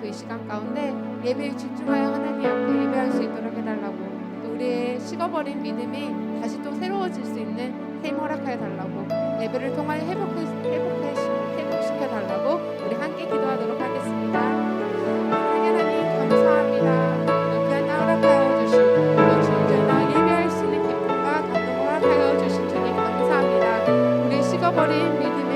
또 이 시간 가운데 예배에 집중하여 하나님 앞에 예배할 수 있도록 해달라고, 또 우리의 식어버린 믿음이 다시 또 새로워질 수 있는 힘 허락하여 달라고, 예배를 통하여 회복시켜 달라고 우리 함께 기도하도록 하겠습니다. 하나님 감사합니다. 귀한 날 허락하여 주신 또 주님께나 예배할 수 있는 기쁨과 감동을 허락하여 주신 주님 감사합니다. 우리 식어버린 믿음의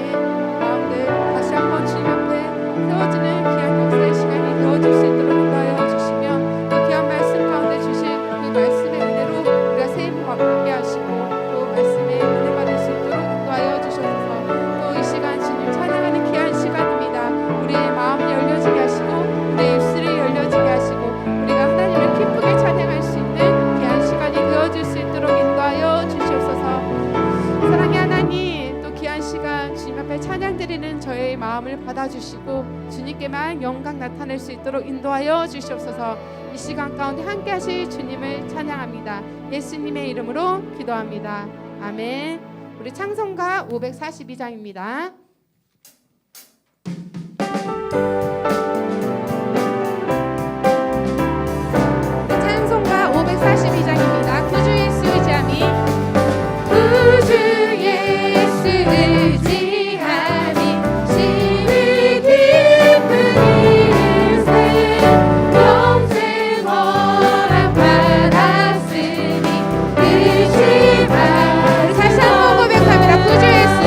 마음들 다시 한번 주님 앞에 세워지는 귀한 역사의 시간이 되어줄 수 있도록 인도하여 주시며, 또 귀한 말씀 가운데 주신 그 말씀의 은혜로 우리가 새해 복 받게 하시고 또 말씀의 은혜 받을 수 있도록 인도하여 주셔서 또 이 시간 주님 찬양하는 귀한 시간입니다. 우리의 마음이 열려지게 하시고 우리의 입술이 열려지게 하시고 우리가 하나님을 기쁘게 찬양할 수 있는 귀한 시간이 되어줄 수 있도록 인도하여 주시옵소서. 사랑의 하나님, 또 귀한 시간 주님 앞에 찬양 드리는 저의 마음을 받아주시고 주님께만 영광 나타낼 수 있도록 인도하여 주시옵소서. 이 시간 가운데 함께 하실 주님을 찬양합니다. 예수님의 이름으로 기도합니다. 아멘. 우리 찬송가 542장입니다. 찬송가 542장입니다. 구주 예수 의지함이, 구주 예수 의지함이 심히 깊은 인생 영생 허락 받았으니 의심하. 다시 한번 고백합니다. 구주 예수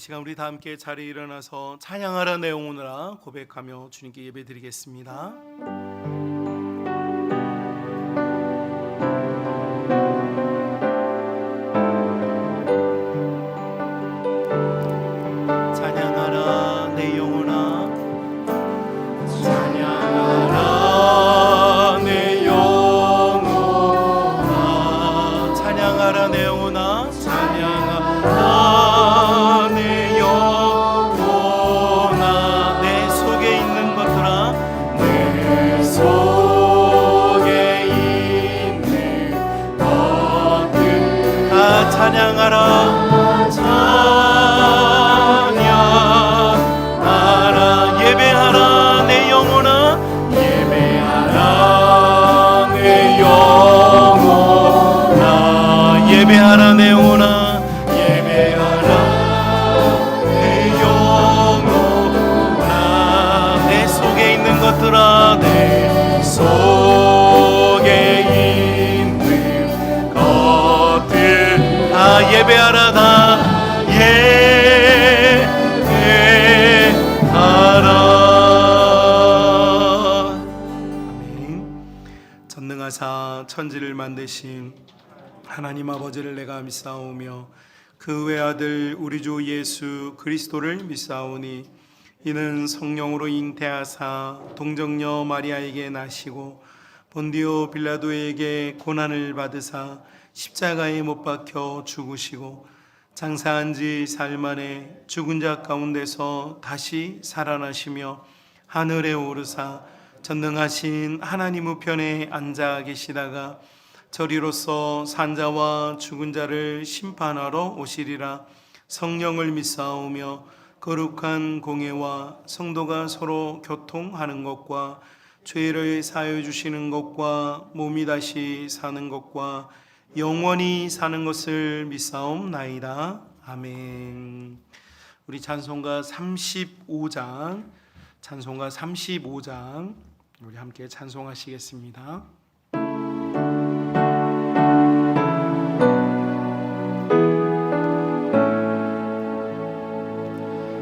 시간 우리 다 함께 자리에 일어나서 찬양하라 내 영혼아 고백하며 주님께 예배드리겠습니다. 찬양하라 내 영혼아 찬양하라 내 영혼아 찬양하라 내 영혼아 찬양하라 내 영혼아 내 속에 있는 것들아 내 속에 있는 것들 다 찬양하라 예배하라 내 영혼아 예배하라 내 영혼아 예배하라 내 영혼아 예배하라 내 영혼아 내 속에 있는 것들아 내 속에 있는 것들 다 예배하라 다 전능하사 천지를 만드신 하나님 아버지를 내가 믿사오며 그 외아들 우리 주 예수 그리스도를 믿사오니 이는 성령으로 잉태하사 동정녀 마리아에게 나시고 본디오 빌라도에게 고난을 받으사 십자가에 못 박혀 죽으시고 장사한 지 사흘 만에 죽은 자 가운데서 다시 살아나시며 하늘에 오르사 전능하신 하나님 우편에 앉아 계시다가 저리로서 산자와 죽은 자를 심판하러 오시리라. 성령을 믿사오며 거룩한 공예와 성도가 서로 교통하는 것과 죄를 사하여 주시는 것과 몸이 다시 사는 것과 영원히 사는 것을 믿사옵나이다. 아멘. 우리 찬송가 35장 우리 함께 찬송하시겠습니다.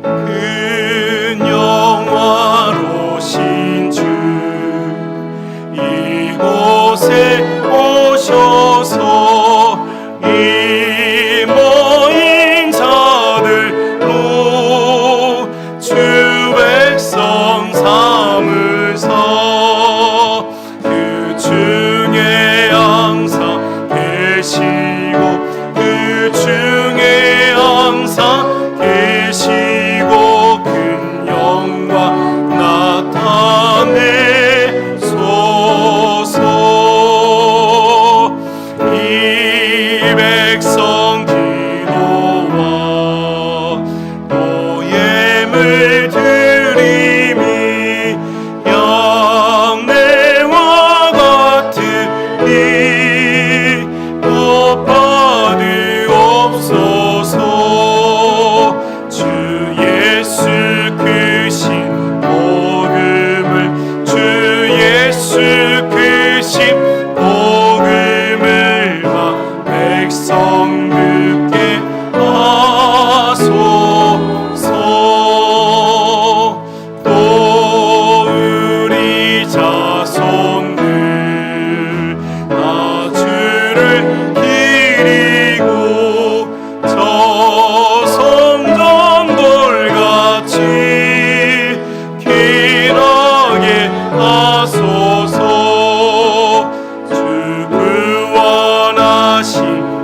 큰 영화로신 주 이곳에 오셔서 이 모인 자들로 주 백성 삼으사 그 중에 항상 계시고 그 중에 항상 계시고 큰 영광 나타내소서. 이 백성 기도와 또 예물 드림이 양내와 같으니 못 받으옵소서. 주 예수 크신 복음을 주 예수 크신 복음을 막 백성 듣게 하소서. 또 우리 자손들 다 주를 기리고 저 성전돌같이 길하게 하소서. 주 구원하신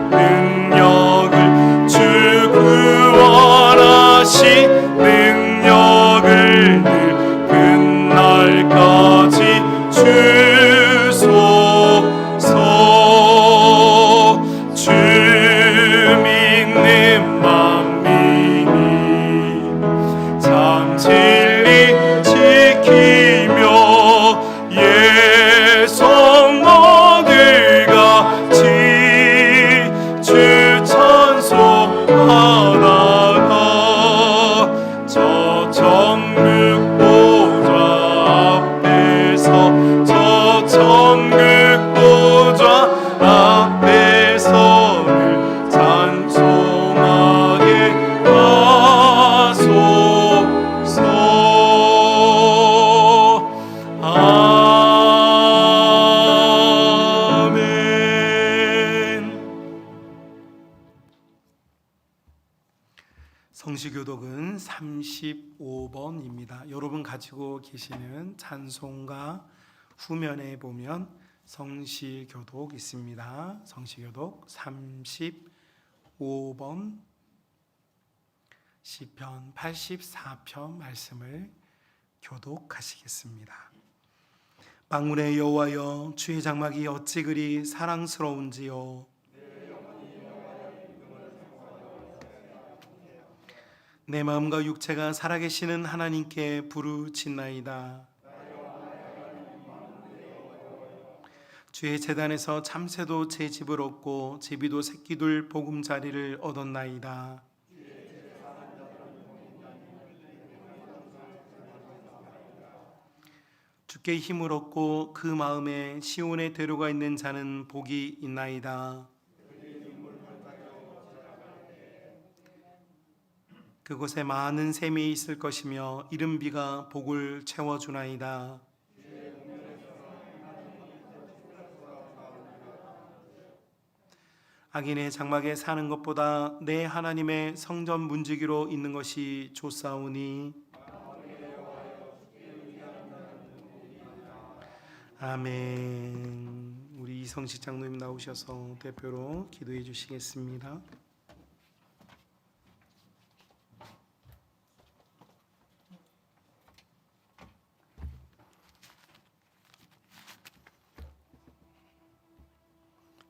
능력 성시교독은 35번입니다. 여러분 가지고 계시는 찬송가 후면에 보면 성시교독 있습니다. 성시교독 35번 시편 84편 말씀을 교독하시겠습니다. 만군의 여호와여, 주의 장막이 어찌 그리 사랑스러운지요. 내 마음과 육체가 살아계시는 하나님께 부르짖나이다. 주의 제단에서 참새도 제 집을 얻고 제비도 새끼들 보금자리를 얻었나이다. 주께 힘을 얻고 그 마음에 시온에 데려가 있는 자는 복이 있나이다. 그곳에 많은 샘이 있을 것이며 이른 비가 복을 채워주나이다. 악인의 장막에 사는 것보다 내 하나님의 성전 문지기로 있는 것이 좋사오니. 아멘. 우리 이성식 장로님 나오셔서 대표로 기도해 주시겠습니다.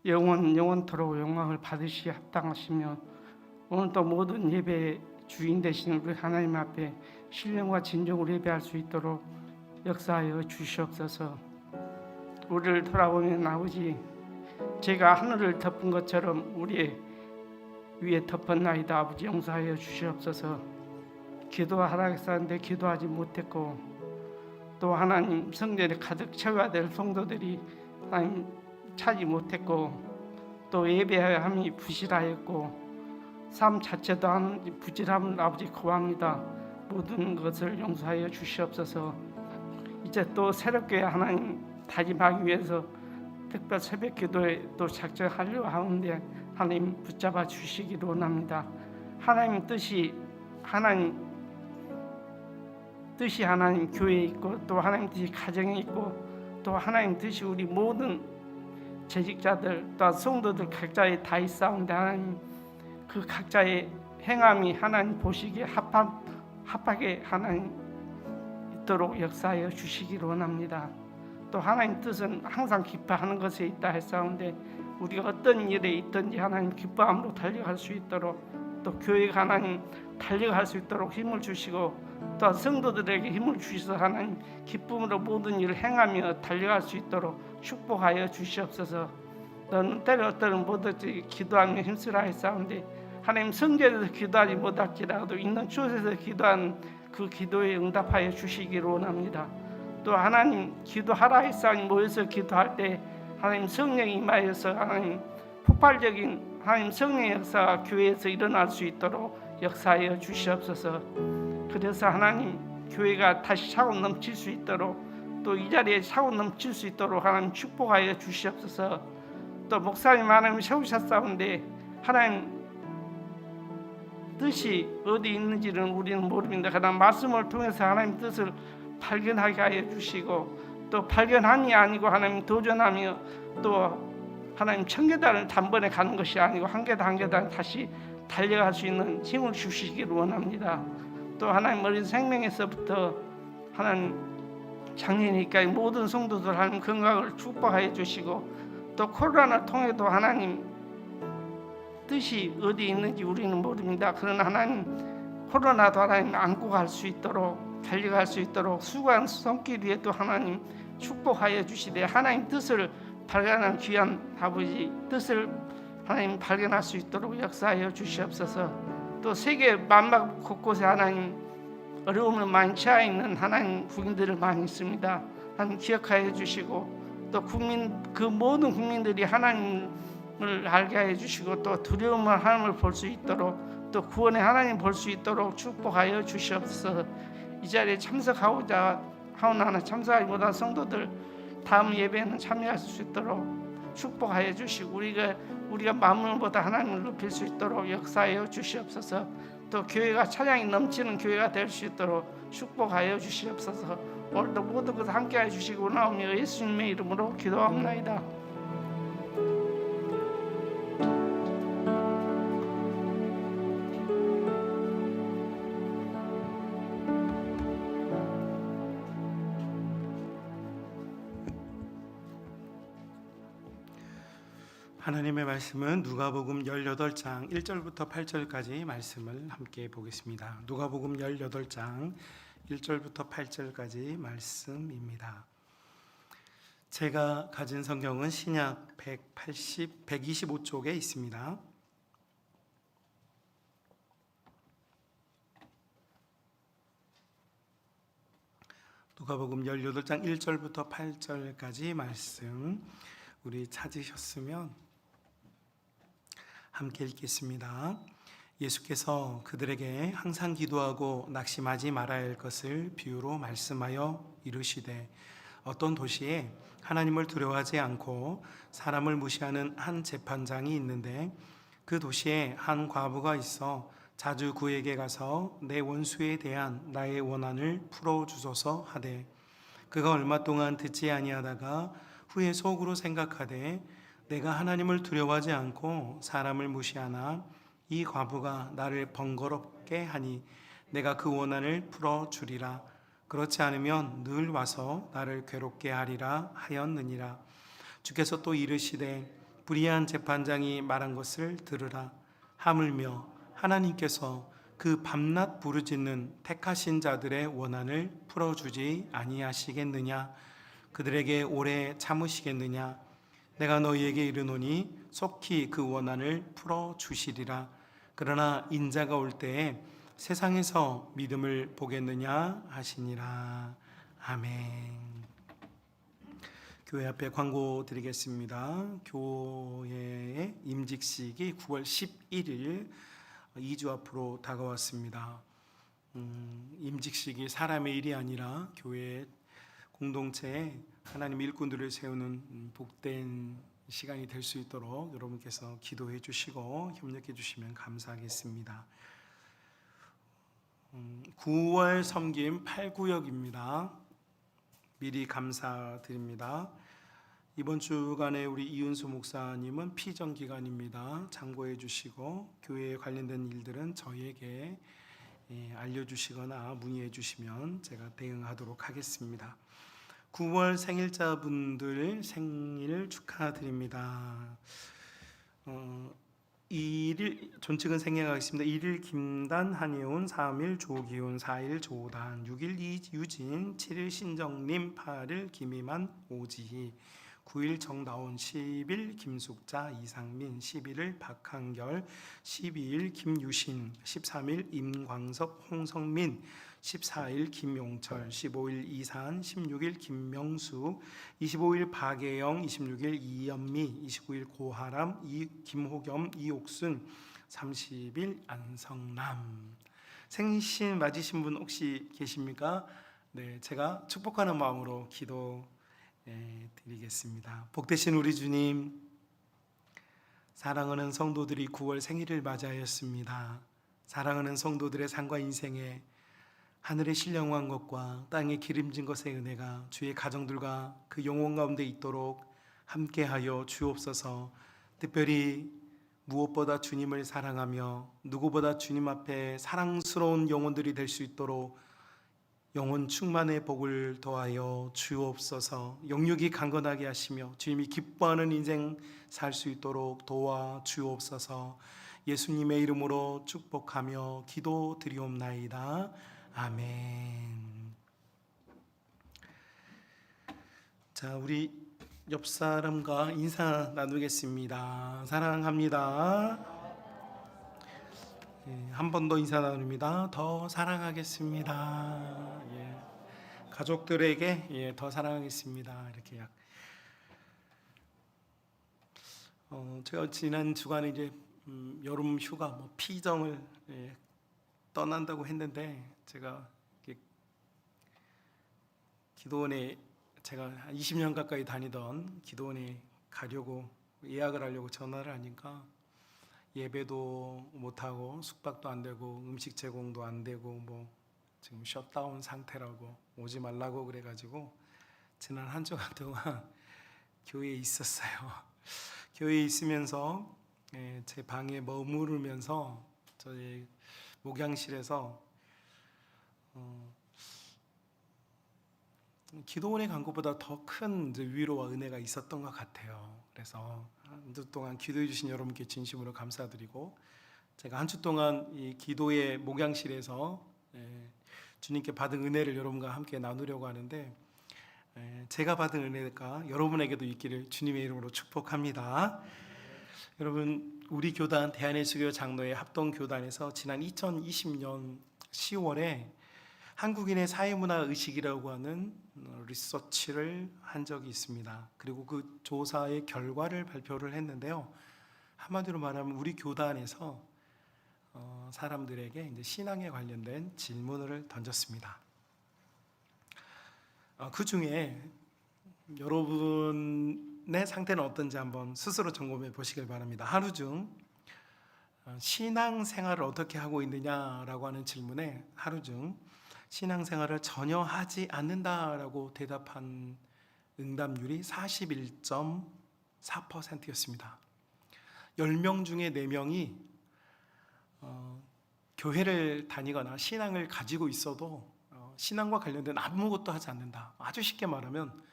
영원토록 영광을 받으시기 합당하시며 오늘도 모든 예배의 주인 되시는 우리 하나님 앞에 신령과 진정으로 예배할 수 있도록 역사하여 주시옵소서. 우리를 돌아보면 아버지, 제가 하늘을 덮은 것처럼 우리 위에 덮었나이다. 아버지 용서하여 주시옵소서. 기도하라 했었는데 기도하지 못했고, 또 하나님 성전에 가득 채워야 될 성도들이 하나님 차지 못했고, 또 예배함이 부실하였고, 삶 자체도 부실함을 아버지 구합니다. 모든 것을 용서하여 주시옵소서. 이제 또 새롭게 하나님 다짐하기 위해서 특별 새벽 기도에 또 작정하려고 하는데 하나님 붙잡아 주시기를 원합니다. 하나님 뜻이 하나님 교회에 있고, 또 하나님 뜻이 가정에 있고, 또 하나님 뜻이 우리 모든 재직자들 또 성도들 각자에 다 있사온데, 하나님 그 각자의 행함이 하나님 보시기에 합하게 하나님 있도록 역사하여 주시기를 원합니다. 또 하나님 뜻은 항상 기뻐하는 것에 있다 했사온데, 우리가 어떤 일에 있든지 하나님 기뻐함으로 달려갈 수 있도록, 또 교회가 하나님 달려갈 수 있도록 힘을 주시고, 또 성도들에게 힘을 주셔서 하나님 기쁨으로 모든 일을 행하며 달려갈 수 있도록 축복하여 주시옵소서. 너는 때로 못하지 기도하며 힘쓰라 했사온데, 하나님 성전에서 기도하지 못할지라도 있는 곳에서 기도하는 그 기도에 응답하여 주시기를 원합니다. 또 하나님 기도하라 했사오니 모여서 기도할 때 하나님 성령이 임하여서 하나님 폭발적인 하나님 성령의 역사가 교회에서 일어날 수 있도록 역사하여 주시옵소서. 그래서 하나님 교회가 다시 차고 넘칠 수 있도록, 또 이 자리에 차고 넘칠 수 있도록 하나님 축복하여 주시옵소서. 또 목사님 하나님 세우셨사온데 하나님 뜻이 어디 있는지는 우리는 모릅니다. 그러나 말씀을 통해서 하나님 뜻을 발견하게 하여 주시고, 또 발견함이 아니고 하나님 도전하며, 또 하나님 천계단을 단번에 가는 것이 아니고 한 계단 한 계단 다시 달려갈 수 있는 힘을 주시기를 원합니다. 또 하나님 어린 생명에서부터 하나님 작년이니까 모든 성도들 하나님 건강을 축복하여 주시고, 또 코로나를 통해도 하나님 뜻이 어디 있는지 우리는 모릅니다. 그러나 하나님 코로나도 하나님 안고 갈 수 있도록, 달려갈 수 있도록 수고한 손길 위에 또 하나님 축복하여 주시되, 하나님 뜻을 발견한 귀한 아버지 뜻을 하나님 발견할 수 있도록 역사하여 주시옵소서. 또 세계 만막 곳곳에 하나님 어려움을 많이 처해 있는 하나님 국민들을 많이 있습니다. 하나님 기억하여 주시고, 또 그 모든 국민들이 하나님을 알게 하여 주시고, 또 두려움을 하나님을 볼 수 있도록, 또 구원의 하나님 볼 수 있도록 축복하여 주시옵소서. 이 자리에 참석하고자 하오나나 참석하지 못한 성도들 다음 예배에는 참여할 수 있도록 축복하여 주시고, 우리가 마음보다 하나님을 높일 수 있도록 역사하여 주시옵소서. 또 교회가 찬양이 넘치는 교회가 될 수 있도록 축복하여 주시옵소서. 오늘도 모든 것 함께해 주시고 나오며 예수님의 이름으로 기도합나이다. 하나님의 말씀은 누가복음 18장 1절부터 8절까지 말씀을 함께 보겠습니다. 누가복음 18장 1절부터 8절까지 말씀입니다. 제가 가진 성경은 신약 125쪽에 있습니다. 누가복음 18장 1절부터 8절까지 말씀 우리 찾으셨으면 함께 읽겠습니다. 예수께서 그들에게 항상 기도하고 낙심하지 말아야 할 것을 비유로 말씀하여 이르시되 어떤 도시에 하나님을 두려워하지 않고 사람을 무시하는 한 재판장이 있는데 그 도시에 한 과부가 있어 자주 그에게 가서 내 원수에 대한 나의 원한을 풀어주소서 하되 그가 얼마 동안 듣지 아니하다가 후에 속으로 생각하되 내가 하나님을 두려워하지 않고 사람을 무시하나 이 과부가 나를 번거롭게 하니 내가 그 원한을 풀어주리라. 그렇지 않으면 늘 와서 나를 괴롭게 하리라 하였느니라. 주께서 또 이르시되 불의한 재판장이 말한 것을 들으라. 하물며 하나님께서 그 밤낮 부르짖는 택하신 자들의 원한을 풀어주지 아니하시겠느냐. 그들에게 오래 참으시겠느냐. 내가 너희에게 이르노니 속히 그 원한을 풀어주시리라. 그러나 인자가 올 때에 세상에서 믿음을 보겠느냐 하시니라. 아멘. 교회 앞에 광고 드리겠습니다. 교회의 임직식이 9월 11일 2주 앞으로 다가왔습니다. 임직식이 사람의 일이 아니라 교회 공동체에 하나님 일꾼들을 세우는 복된 시간이 될 수 있도록 여러분께서 기도해 주시고 협력해 주시면 감사하겠습니다. 9월 섬김 8구역입니다. 미리 감사드립니다. 이번 주간에 우리 이윤수 목사님은 피정 기간입니다. 참고해 주시고 교회에 관련된 일들은 저희에게 알려주시거나 문의해 주시면 제가 대응하도록 하겠습니다. 9월 생일자분들 생일 축하드립니다. 2일 존칭은 생략하겠습니다. 1일 김단, 한예훈, 3일 조기훈, 4일 조단, 6일 이유진, 7일 신정님, 8일 김희만, 오지희, 9일 정다운, 10일 김숙자, 이상민, 11일 박한결, 12일 김유신, 13일 임광석, 홍성민, 14일 김용철, 15일 이산, 16일 김명수, 25일 박예영, 26일 이연미, 29일 고하람, 김호겸, 이옥순, 30일 안성남. 생신 맞으신 분 혹시 계십니까? 네, 제가 축복하는 마음으로 기도 드리겠습니다. 복되신 우리 주님, 사랑하는 성도들이 9월 생일을 맞이하였습니다. 사랑하는 성도들의 삶과 인생에 하늘의 신령한 것과 땅의 기름진 것의 은혜가 주의 가정들과 그 영혼 가운데 있도록 함께하여 주옵소서. 특별히 무엇보다 주님을 사랑하며 누구보다 주님 앞에 사랑스러운 영혼들이 될 수 있도록 영혼 충만의 복을 더하여 주옵소서. 영육이 강건하게 하시며 주님이 기뻐하는 인생 살 수 있도록 도와 주옵소서. 예수님의 이름으로 축복하며 기도드리옵나이다. 아멘. 자, 우리 옆 사람과 인사 나누겠습니다. 사랑합니다. 한 번 더 인사 나눕니다. 더 사랑하겠습니다. 가족들에게 더 사랑하겠습니다. 이렇게 제가 지난 주간에 이제 여름 휴가 피정을 떠난다고 했는데 제가 기도원에 제가 한 20년 가까이 다니던 기도원에 가려고 예약을 하려고 전화를 하니까 예배도 못 하고 숙박도 안 되고 음식 제공도 안 되고 뭐 지금 셧다운 상태라고 오지 말라고 그래가지고 지난 한 주간 동안 교회에 있었어요. 교회에 있으면서 제 방에 머무르면서 저희 목양실에서 기도원에 간 것보다 더 큰 위로와 은혜가 있었던 것 같아요. 그래서 한 주 동안 기도해 주신 여러분께 진심으로 감사드리고, 제가 한 주 동안 이 기도의 목양실에서 주님께 받은 은혜를 여러분과 함께 나누려고 하는데, 제가 받은 은혜가 여러분에게도 있기를 주님의 이름으로 축복합니다. 여러분, 우리 교단 대한예수교 장로회 합동교단에서 지난 2020년 10월에 한국인의 사회문화 의식이라고 하는 리서치를 한 적이 있습니다. 그리고 그 조사의 결과를 발표를 했는데요. 한마디로 말하면 우리 교단에서 사람들에게 이제 신앙에 관련된 질문을 던졌습니다. 그 중에 여러분의 상태는 어떤지 한번 스스로 점검해 보시길 바랍니다. 하루 중 신앙생활을 어떻게 하고 있느냐라고 하는 질문에 하루 중 신앙생활을 전혀 하지 않는다라고 대답한 응답률이 41.4%였습니다. 10명 중에 4명이 교회를 다니거나 신앙을 가지고 있어도 신앙과 관련된 아무것도 하지 않는다. 아주 쉽게 말하면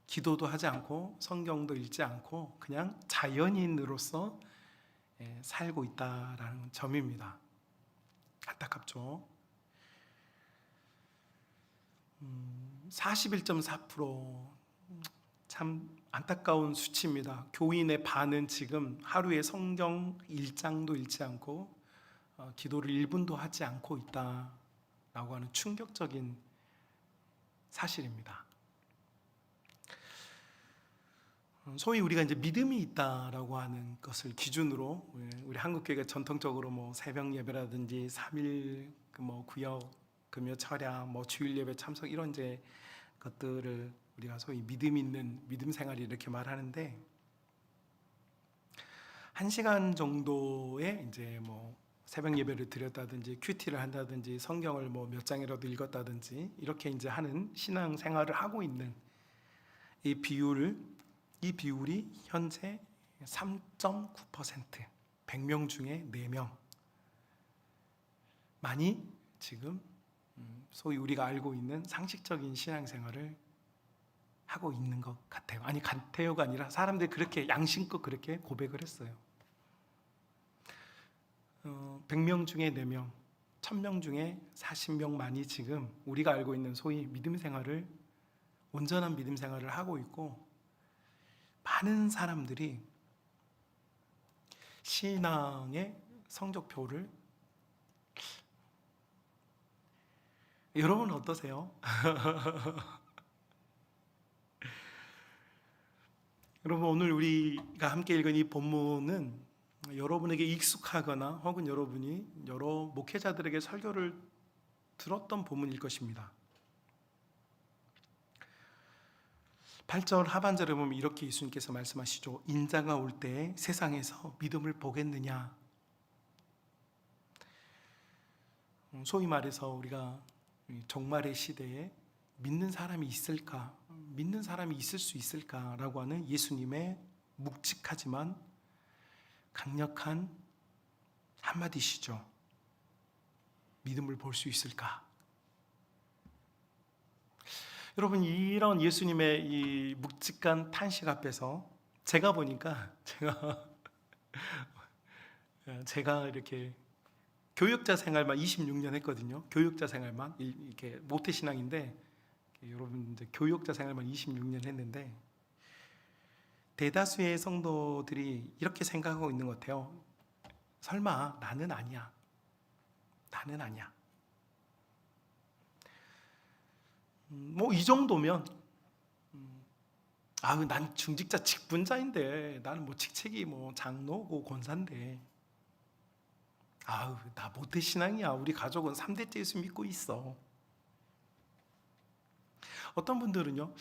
기도도 하지 않고 성경도 읽지 않고 그냥 자연인으로서 살고 있다라는 점입니다. 안타깝죠. 41.4%, 참 안타까운 수치입니다. 교인의 반은 지금 하루에 성경 1장도 읽지 않고 기도를 1분도 하지 않고 있다라고 하는 충격적인 사실입니다. 소위 우리가 이제 믿음이 있다라고 하는 것을 기준으로 우리 한국교회가 전통적으로 뭐 새벽 예배라든지 3일 뭐 구역 금요 철야 뭐 주일 예배 참석 이런 이제 것들을 우리가 소위 믿음 있는 믿음 생활이 이렇게 말하는데, 1시간 정도의 이제 뭐 새벽 예배를 드렸다든지 큐티를 한다든지 성경을 뭐 몇 장이라도 읽었다든지 이렇게 이제 하는 신앙 생활을 하고 있는 이 비율이 현재 3.9%, 100명 중에 4명 많이 지금 소위 우리가 알고 있는 상식적인 신앙생활을 하고 있는 것 같아요. 아니, 같아요가 아니라 사람들이 그렇게 양심껏 그렇게 고백을 했어요. 100명 중에 4명, 1000명 중에 40명만이 지금 우리가 알고 있는 소위 믿음 생활을, 온전한 믿음 생활을 하고 있고, 많은 사람들이 신앙의 성적표를, 여러분 어떠세요? 여러분, 오늘 우리가 함께 읽은 이 본문은 여러분에게 익숙하거나 혹은 여러분이 여러 목회자들에게 설교를 들었던 본문일 것입니다. 8절 하반절에 보면 이렇게 예수님께서 말씀하시죠. 인자가 올 때 세상에서 믿음을 보겠느냐. 소위 말해서 우리가 종말의 시대에 믿는 사람이 있을까, 믿는 사람이 있을 수 있을까라고 하는 예수님의 묵직하지만 강력한 한마디시죠. 믿음을 볼 수 있을까? 여러분, 이런 예수님의 이 묵직한 탄식 앞에서 제가 보니까 제가 이렇게 교육자 생활만 26년 했거든요. 교육자 생활만, 이렇게 모태신앙인데 여러분 이제 교육자 생활만 26년 했는데, 대다수의 성도들이 이렇게 생각하고 있는 것 같아요. 설마 나는 아니야. 나는 아니야. 뭐 이 정도면 난 중직자 직분자인데, 나는 뭐 직책이 뭐 장로고 권사인데, 나 모태신앙이야. 우리 가족은 3대째 예수 믿고 있어. 어떤 분들은요,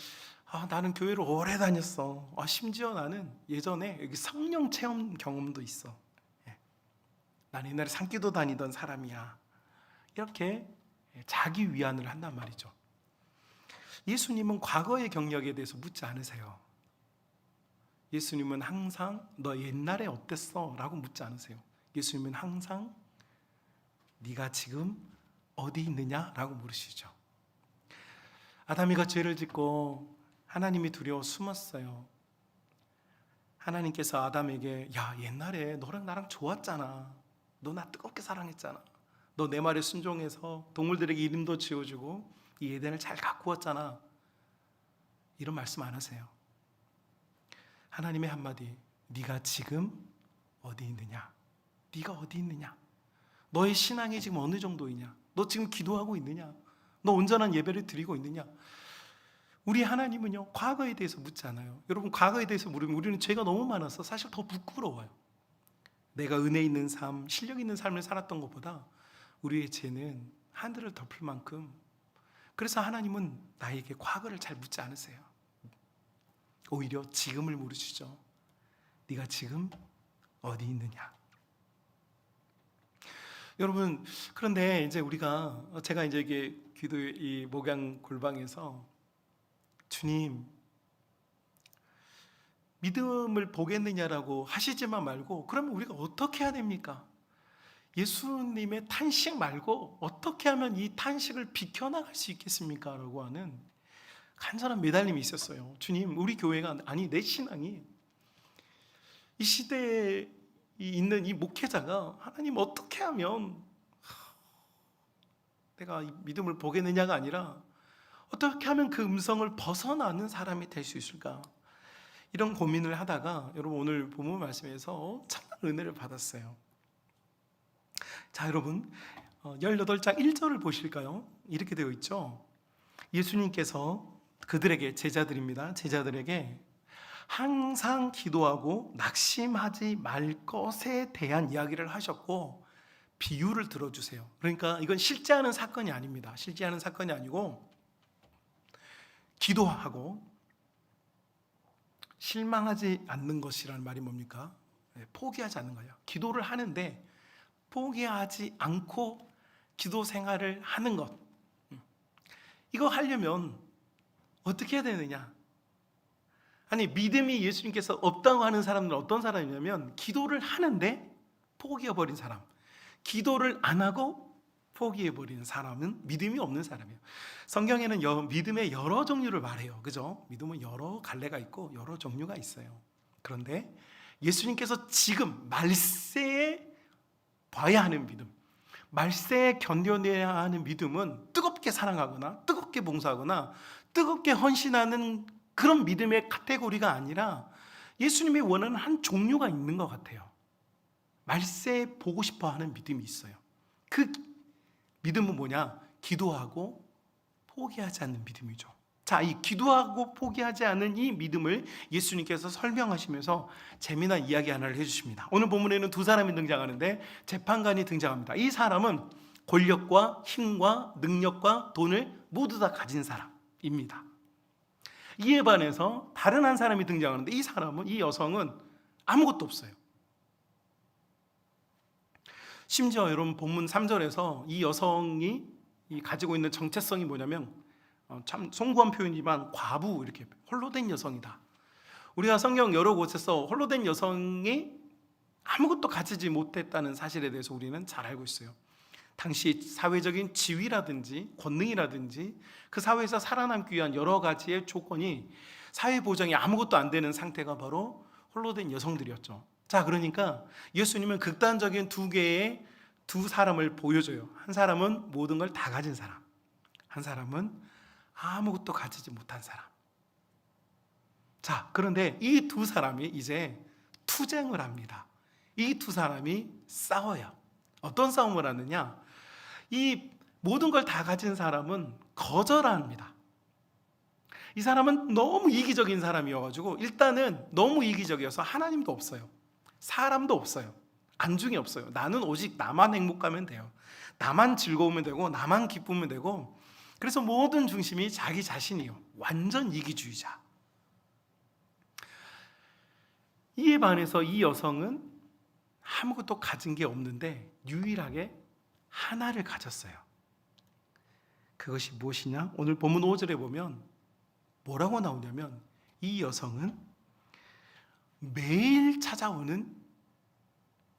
나는 교회를 오래 다녔어. 심지어 나는 예전에 여기 성령 체험 경험도 있어. 예. 나는 옛날에 산기도 다니던 사람이야. 이렇게 자기 위안을 한단 말이죠. 예수님은 과거의 경력에 대해서 묻지 않으세요. 예수님은 항상 너 옛날에 어땠어? 라고 묻지 않으세요. 예수님은 항상 네가 지금 어디 있느냐? 라고 물으시죠. 아담이가 죄를 짓고 하나님이 두려워 숨었어요. 하나님께서 아담에게 야, 옛날에 너랑 나랑 좋았잖아. 너 나 뜨겁게 사랑했잖아. 너 내 말에 순종해서 동물들에게 이름도 지어주고 이 에덴을 잘 가꾸었잖아. 이런 말씀 안 하세요. 하나님의 한마디, 네가 지금 어디 있느냐? 네가 어디 있느냐? 너의 신앙이 지금 어느 정도이냐? 너 지금 기도하고 있느냐? 너 온전한 예배를 드리고 있느냐? 우리 하나님은요, 과거에 대해서 묻지 않아요. 여러분, 과거에 대해서 물으면 우리는 죄가 너무 많아서 사실 더 부끄러워요. 내가 은혜 있는 삶, 실력 있는 삶을 살았던 것보다 우리의 죄는 하늘을 덮을 만큼, 그래서 하나님은 나에게 과거를 잘 묻지 않으세요. 오히려 지금을 물으시죠. 네가 지금 어디 있느냐? 여러분, 그런데 이제 제가 이제 이게 기도 이 목양 골방에서 주님, 믿음을 보겠느냐라고 하시지만 말고, 그러면 우리가 어떻게 해야 됩니까? 예수님의 탄식 말고 어떻게 하면 이 탄식을 비켜나갈 수 있겠습니까? 라고 하는 간절한 매달림이 있었어요. 주님, 우리 교회가, 아니 내 신앙이 이 시대에 있는 이 목회자가 하나님 어떻게 하면 내가 이 믿음을 보겠느냐가 아니라 어떻게 하면 그 음성을 벗어나는 사람이 될 수 있을까? 이런 고민을 하다가 여러분 오늘 본문 말씀에서 엄청난 은혜를 받았어요. 자, 여러분 18장 1절을 보실까요? 이렇게 되어 있죠. 예수님께서 그들에게, 제자들에게 항상 기도하고 낙심하지 말 것에 대한 이야기를 하셨고 비유를 들어주세요. 그러니까 이건 실제하는 사건이 아닙니다. 실제하는 사건이 아니고 기도하고 실망하지 않는 것이라는 말이 뭡니까? 포기하지 않는 거예요. 기도를 하는데 포기하지 않고 기도 생활을 하는 것, 이거 하려면 어떻게 해야 되느냐? 아니, 믿음이 예수님께서 없다고 하는 사람들은 어떤 사람이냐면 기도를 하는데 포기해버린 사람, 기도를 안 하고 포기해버리는 사람은 믿음이 없는 사람이에요. 성경에는 믿음의 여러 종류를 말해요. 그죠? 믿음은 여러 갈래가 있고 여러 종류가 있어요. 그런데 예수님께서 지금 말세에 봐야 하는 믿음, 말세에 견뎌내야 하는 믿음은 뜨겁게 사랑하거나 뜨겁게 봉사하거나 뜨겁게 헌신하는 그런 믿음의 카테고리가 아니라 예수님이 원하는 한 종류가 있는 것 같아요. 말세에 보고 싶어 하는 믿음이 있어요. 그 믿음은 뭐냐? 기도하고 포기하지 않는 믿음이죠. 자, 이 기도하고 포기하지 않는 이 믿음을 예수님께서 설명하시면서 재미난 이야기 하나를 해주십니다. 오늘 본문에는 두 사람이 등장하는데 재판관이 등장합니다. 이 사람은 권력과 힘과 능력과 돈을 모두 다 가진 사람입니다. 이에 반해서 다른 한 사람이 등장하는데 이 여성은 아무것도 없어요. 심지어 여러분 본문 3절에서 이 여성이 가지고 있는 정체성이 뭐냐면 참 송구한 표현이지만 과부, 이렇게 홀로 된 여성이다. 우리가 성경 여러 곳에서 홀로 된 여성이 아무것도 가지지 못했다는 사실에 대해서 우리는 잘 알고 있어요. 당시 사회적인 지위라든지 권능이라든지 그 사회에서 살아남기 위한 여러 가지의 조건이 사회 보장이 아무것도 안 되는 상태가 바로 홀로 된 여성들이었죠. 자, 그러니까 예수님은 극단적인 두 사람을 보여줘요. 한 사람은 모든 걸 다 가진 사람, 한 사람은 아무것도 가지지 못한 사람. 자, 그런데 이 두 사람이 이제 투쟁을 합니다. 이 두 사람이 싸워요. 어떤 싸움을 하느냐? 이 모든 걸 다 가진 사람은 거절합니다. 이 사람은 너무 이기적인 사람이어가지고 일단은 너무 이기적이어서 하나님도 없어요. 사람도 없어요. 안중이 없어요. 나는 오직 나만 행복하면 돼요. 나만 즐거우면 되고 나만 기쁘면 되고 그래서 모든 중심이 자기 자신이요. 완전 이기주의자. 이에 반해서 이 여성은 아무것도 가진 게 없는데 유일하게 하나를 가졌어요. 그것이 무엇이냐? 오늘 본문 5절에 보면 뭐라고 나오냐면 이 여성은 매일 찾아오는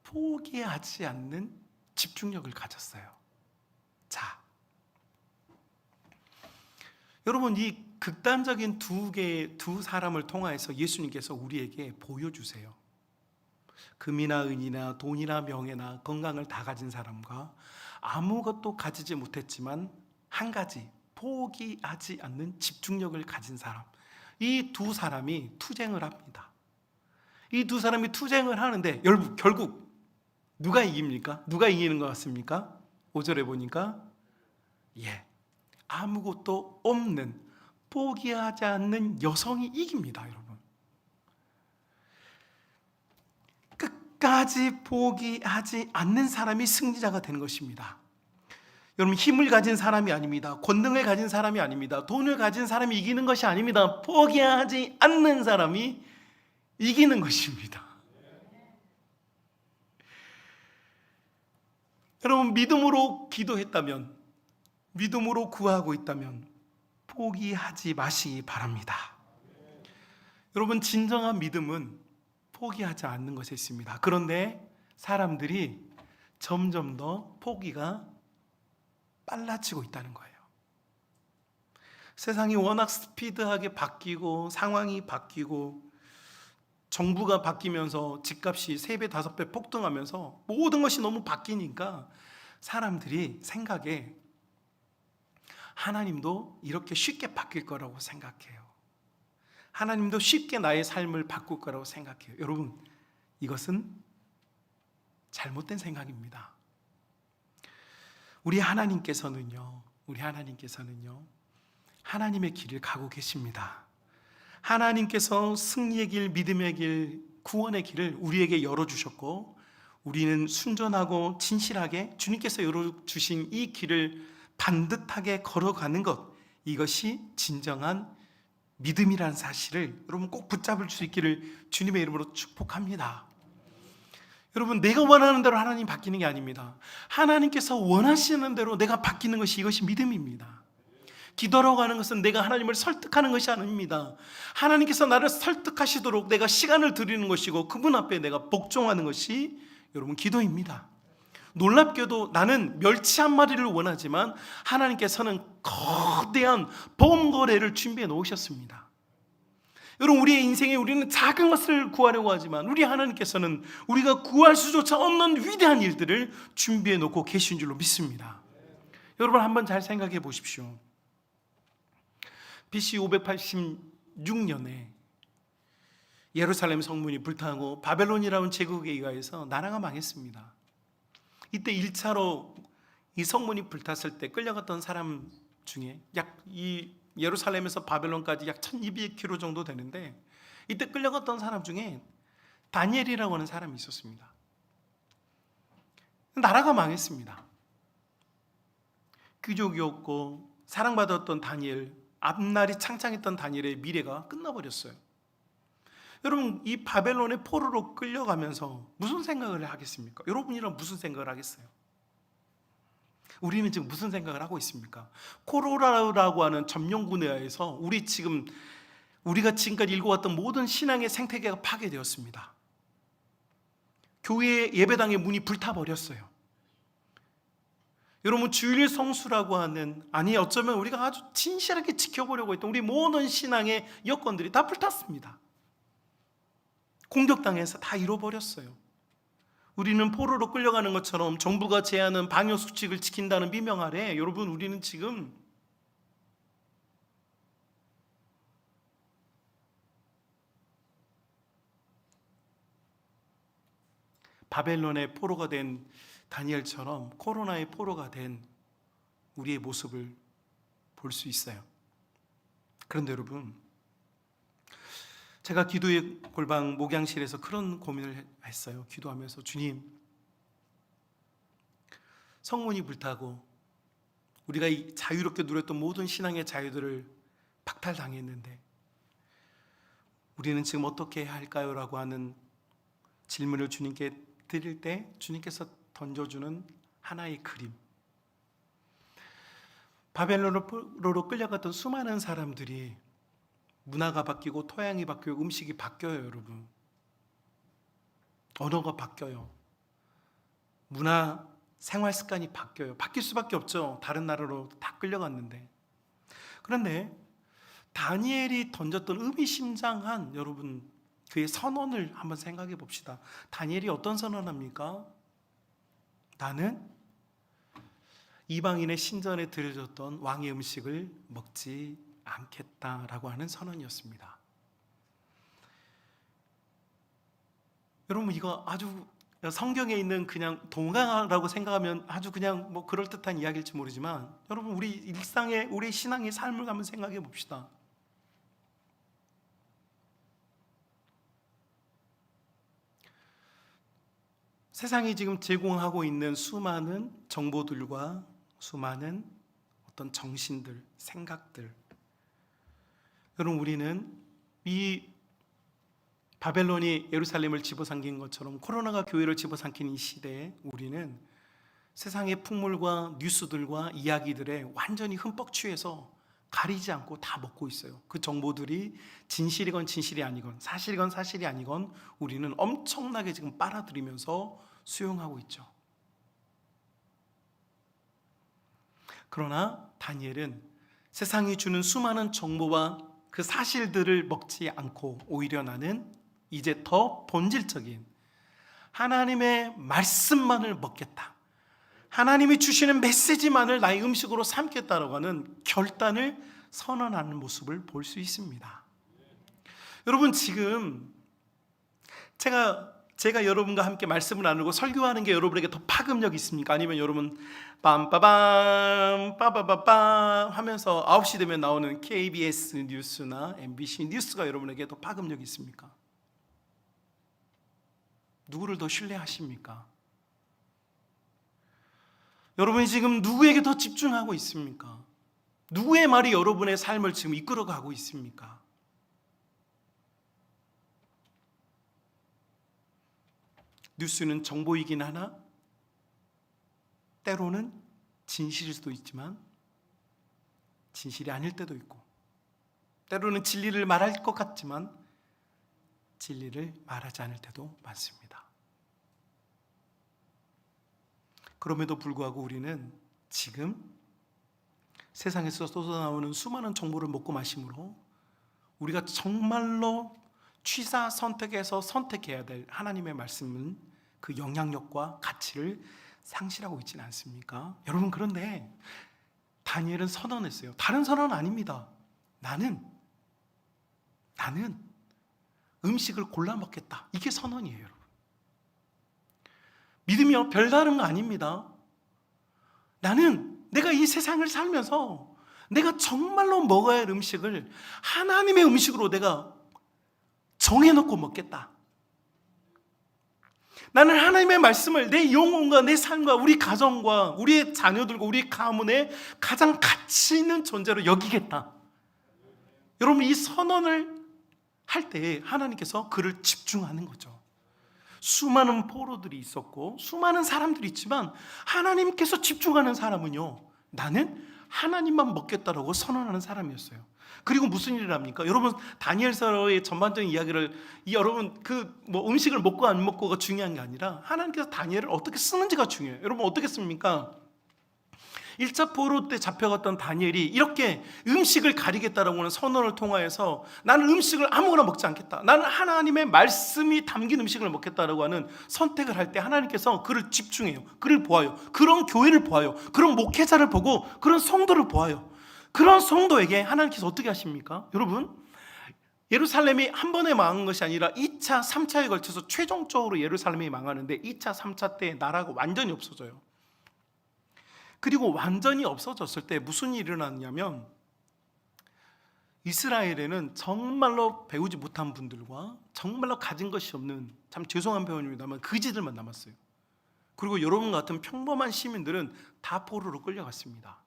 포기하지 않는 집중력을 가졌어요. 자, 여러분, 이 극단적인 두 사람을 통하여서 예수님께서 우리에게 보여주세요. 금이나 은이나 돈이나 명예나 건강을 다 가진 사람과 아무것도 가지지 못했지만 한 가지, 포기하지 않는 집중력을 가진 사람, 이 두 사람이 투쟁을 합니다. 이 두 사람이 투쟁을 하는데 결국 누가 이깁니까? 누가 이기는 것 같습니까? 5절에 보니까 아무것도 없는, 포기하지 않는 여성이 이깁니다. 여러분, 끝까지 포기하지 않는 사람이 승리자가 되는 것입니다. 여러분, 힘을 가진 사람이 아닙니다. 권능을 가진 사람이 아닙니다. 돈을 가진 사람이 이기는 것이 아닙니다. 포기하지 않는 사람이 이기는 것입니다. 여러분, 믿음으로 기도했다면, 믿음으로 구하고 있다면 포기하지 마시기 바랍니다. 여러분, 진정한 믿음은 포기하지 않는 것에 있습니다. 그런데 사람들이 점점 더 포기가 빨라지고 있다는 거예요. 세상이 워낙 스피드하게 바뀌고 상황이 바뀌고 정부가 바뀌면서 집값이 3배, 5배 폭등하면서 모든 것이 너무 바뀌니까 사람들이 생각에 하나님도 이렇게 쉽게 바뀔 거라고 생각해요. 하나님도 쉽게 나의 삶을 바꿀 거라고 생각해요. 여러분, 이것은 잘못된 생각입니다. 우리 하나님께서는요, 하나님의 길을 가고 계십니다. 하나님께서 승리의 길, 믿음의 길, 구원의 길을 우리에게 열어주셨고, 우리는 순전하고 진실하게 주님께서 열어주신 이 길을 반듯하게 걸어가는 것, 이것이 진정한 믿음이라는 사실을 여러분 꼭 붙잡을 수 있기를 주님의 이름으로 축복합니다. 여러분, 내가 원하는 대로 하나님 바뀌는 게 아닙니다. 하나님께서 원하시는 대로 내가 바뀌는 것이, 이것이 믿음입니다. 기도라고 하는 것은 내가 하나님을 설득하는 것이 아닙니다. 하나님께서 나를 설득하시도록 내가 시간을 드리는 것이고 그분 앞에 내가 복종하는 것이 여러분 기도입니다. 놀랍게도 나는 멸치 한 마리를 원하지만 하나님께서는 거대한 보험거래를 준비해 놓으셨습니다. 여러분, 우리의 인생에 우리는 작은 것을 구하려고 하지만 우리 하나님께서는 우리가 구할 수조차 없는 위대한 일들을 준비해 놓고 계신 줄로 믿습니다. 여러분, 한번 잘 생각해 보십시오. BC 586년에 예루살렘 성문이 불타고 바벨론이라는 제국에 의하여서 나라가 망했습니다. 이때 1차로 이 성문이 불탔을 때 끌려갔던 사람 중에 이 예루살렘에서 바벨론까지 약 1200km 정도 되는데, 이때 끌려갔던 사람 중에 다니엘이라고 하는 사람이 있었습니다. 나라가 망했습니다. 귀족이었고 사랑받았던 다니엘, 앞날이 창창했던 다니엘의 미래가 끝나버렸어요. 여러분, 이 바벨론의 포로로 끌려가면서 무슨 생각을 하겠습니까? 여러분이랑 무슨 생각을 하겠어요? 우리는 지금 무슨 생각을 하고 있습니까? 코로나라고 하는 점령군에 의해서 우리가 지금까지 읽어왔던 모든 신앙의 생태계가 파괴되었습니다. 교회 예배당의 문이 불타버렸어요. 여러분, 주일 성수라고 하는, 어쩌면 우리가 아주 진실하게 지켜보려고 했던 우리 모든 신앙의 여건들이 다 불탔습니다. 공격당해서 다 잃어버렸어요. 우리는 포로로 끌려가는 것처럼 정부가 제하는 방역수칙을 지킨다는 비명 아래, 여러분, 우리는 지금 바벨론의 포로가 된 다니엘처럼 코로나의 포로가 된 우리의 모습을 볼 수 있어요. 그런데 여러분, 제가 기도의 골방 목양실에서 그런 고민을 했어요. 기도하면서, 주님, 성문이 불타고 우리가 이 자유롭게 누렸던 모든 신앙의 자유들을 박탈당했는데 우리는 지금 어떻게 해야 할까요? 라고 하는 질문을 주님께 드릴 때 주님께서 던져주는 하나의 그림, 바벨론으로 끌려갔던 수많은 사람들이 문화가 바뀌고 토양이 바뀌고 음식이 바뀌어요. 여러분, 언어가 바뀌어요. 문화, 생활 습관이 바뀌어요. 바뀔 수밖에 없죠. 다른 나라로 다 끌려갔는데. 그런데 다니엘이 던졌던 의미심장한 여러분 그의 선언을 한번 생각해 봅시다. 다니엘이 어떤 선언합니까? 나는 이방인의 신전에 드려졌던 왕의 음식을 먹지 않겠다라고 하는 선언이었습니다. 여러분, 이거 아주 성경에 있는 그냥 동화라고 생각하면 아주 그냥 뭐 그럴듯한 이야기일지 모르지만 여러분, 우리 일상의 우리 신앙의 삶을 한번 생각해 봅시다. 세상이 지금 제공하고 있는 수많은 정보들과 수많은 어떤 정신들, 생각들, 여러분, 우리는 이 바벨론이 예루살렘을 집어삼킨 것처럼 코로나가 교회를 집어삼킨 이 시대에 우리는 세상의 풍물과 뉴스들과 이야기들에 완전히 흠뻑 취해서 가리지 않고 다 먹고 있어요. 그 정보들이 진실이건 진실이 아니건 사실이건 사실이 아니건 우리는 엄청나게 지금 빨아들이면서 수용하고 있죠. 그러나 다니엘은 세상이 주는 수많은 정보와 그 사실들을 먹지 않고 오히려 나는 이제 더 본질적인 하나님의 말씀만을 먹겠다, 하나님이 주시는 메시지만을 나의 음식으로 삼겠다라고 하는 결단을 선언하는 모습을 볼 수 있습니다. 여러분, 지금 제가 여러분과 함께 말씀을 나누고 설교하는 게 여러분에게 더 파급력이 있습니까? 아니면 여러분 빰빠밤 빠바바밤 하면서 9시 되면 나오는 KBS 뉴스나 MBC 뉴스가 여러분에게 더 파급력이 있습니까? 누구를 더 신뢰하십니까? 여러분이 지금 누구에게 더 집중하고 있습니까? 누구의 말이 여러분의 삶을 지금 이끌어가고 있습니까? 뉴스는 정보이긴 하나 때로는 진실일 수도 있지만 진실이 아닐 때도 있고, 때로는 진리를 말할 것 같지만 진리를 말하지 않을 때도 많습니다. 그럼에도 불구하고 우리는 지금 세상에서 쏟아나오는 수많은 정보를 먹고 마심으로 우리가 정말로 취사 선택해서 선택해야 될 하나님의 말씀은 그 영향력과 가치를 상실하고 있지는 않습니까? 여러분, 그런데 다니엘은 선언했어요. 다른 선언은 아닙니다. 나는 음식을 골라 먹겠다. 이게 선언이에요, 여러분. 믿으며 별다른 거 아닙니다. 나는 내가 이 세상을 살면서 내가 정말로 먹어야 할 음식을 하나님의 음식으로 내가 정해놓고 먹겠다. 나는 하나님의 말씀을 내 영혼과 내 삶과 우리 가정과 우리의 자녀들과 우리 가문의 가장 가치 있는 존재로 여기겠다. 여러분, 이 선언을 할 때 하나님께서 그를 집중하는 거죠. 수많은 포로들이 있었고 수많은 사람들이 있지만 하나님께서 집중하는 사람은요, 나는 하나님만 먹겠다라고 선언하는 사람이었어요. 그리고 무슨 일을 합니까? 여러분, 다니엘서의 전반적인 이야기를 여러분 음식을 먹고 안 먹고가 중요한 게 아니라 하나님께서 다니엘을 어떻게 쓰는지가 중요해요. 여러분, 어떻게 씁니까? 1차 포로 때 잡혀갔던 다니엘이 이렇게 음식을 가리겠다라고 하는 선언을 통하여서 나는 음식을 아무거나 먹지 않겠다, 나는 하나님의 말씀이 담긴 음식을 먹겠다라고 하는 선택을 할 때 하나님께서 그를 집중해요. 그를 보아요. 그런 교회를 보아요. 그런 목회자를 보고 그런 성도를 보아요. 그런 성도에게 하나님께서 어떻게 하십니까? 여러분, 예루살렘이 한 번에 망한 것이 아니라 2차, 3차에 걸쳐서 최종적으로 예루살렘이 망하는데 2차, 3차 때 나라가 완전히 없어져요. 그리고 완전히 없어졌을 때 무슨 일이 일어났냐면 이스라엘에는 정말로 배우지 못한 분들과 정말로 가진 것이 없는, 참 죄송한 표현입니다만 그지들만 남았어요. 그리고 여러분 같은 평범한 시민들은 다 포로로 끌려갔습니다.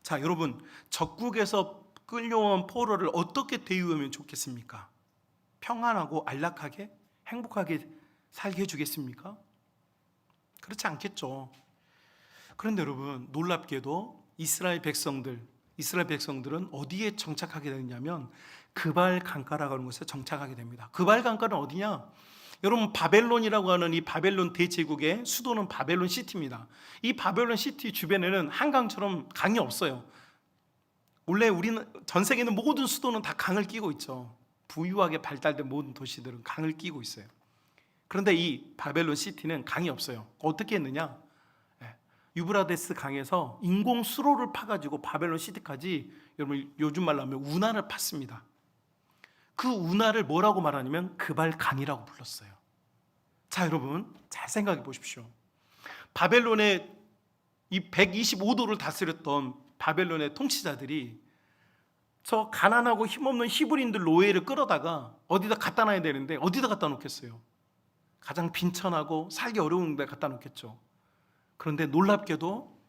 자, 여러분, 적국에서 끌려온 포로를 어떻게 대우하면 좋겠습니까? 평안하고 안락하게 행복하게 살게 해주겠습니까? 그렇지 않겠죠. 그런데 여러분, 놀랍게도 이스라엘 백성들은 어디에 정착하게 되느냐면 그발 강가라고 하는 곳에 정착하게 됩니다. 그발 강가는 어디냐? 여러분, 바벨론이라고 하는 이 바벨론 대제국의 수도는 바벨론 시티입니다. 이 바벨론 시티 주변에는 한강처럼 강이 없어요. 원래 우리는 전 세계 있는 모든 수도는 다 강을 끼고 있죠. 부유하게 발달된 모든 도시들은 강을 끼고 있어요. 그런데 이 바벨론 시티는 강이 없어요. 어떻게 했느냐? 유브라데스 강에서 인공 수로를 파가지고 바벨론 시티까지, 여러분 요즘 말로 하면 운하를 팠습니다. 그 운하를 뭐라고 말하냐면 그발강이라고 불렀어요. 자, 여러분 잘 생각해 보십시오. 바벨론의 이 125도를 다스렸던 바벨론의 통치자들이 저 가난하고 힘없는 히브리인들 노예를 끌어다가 어디다 갖다 놔야 되는데 어디다 갖다 놓겠어요? 가장 빈천하고 살기 어려운 데 갖다 놓겠죠. 그런데 놀랍게도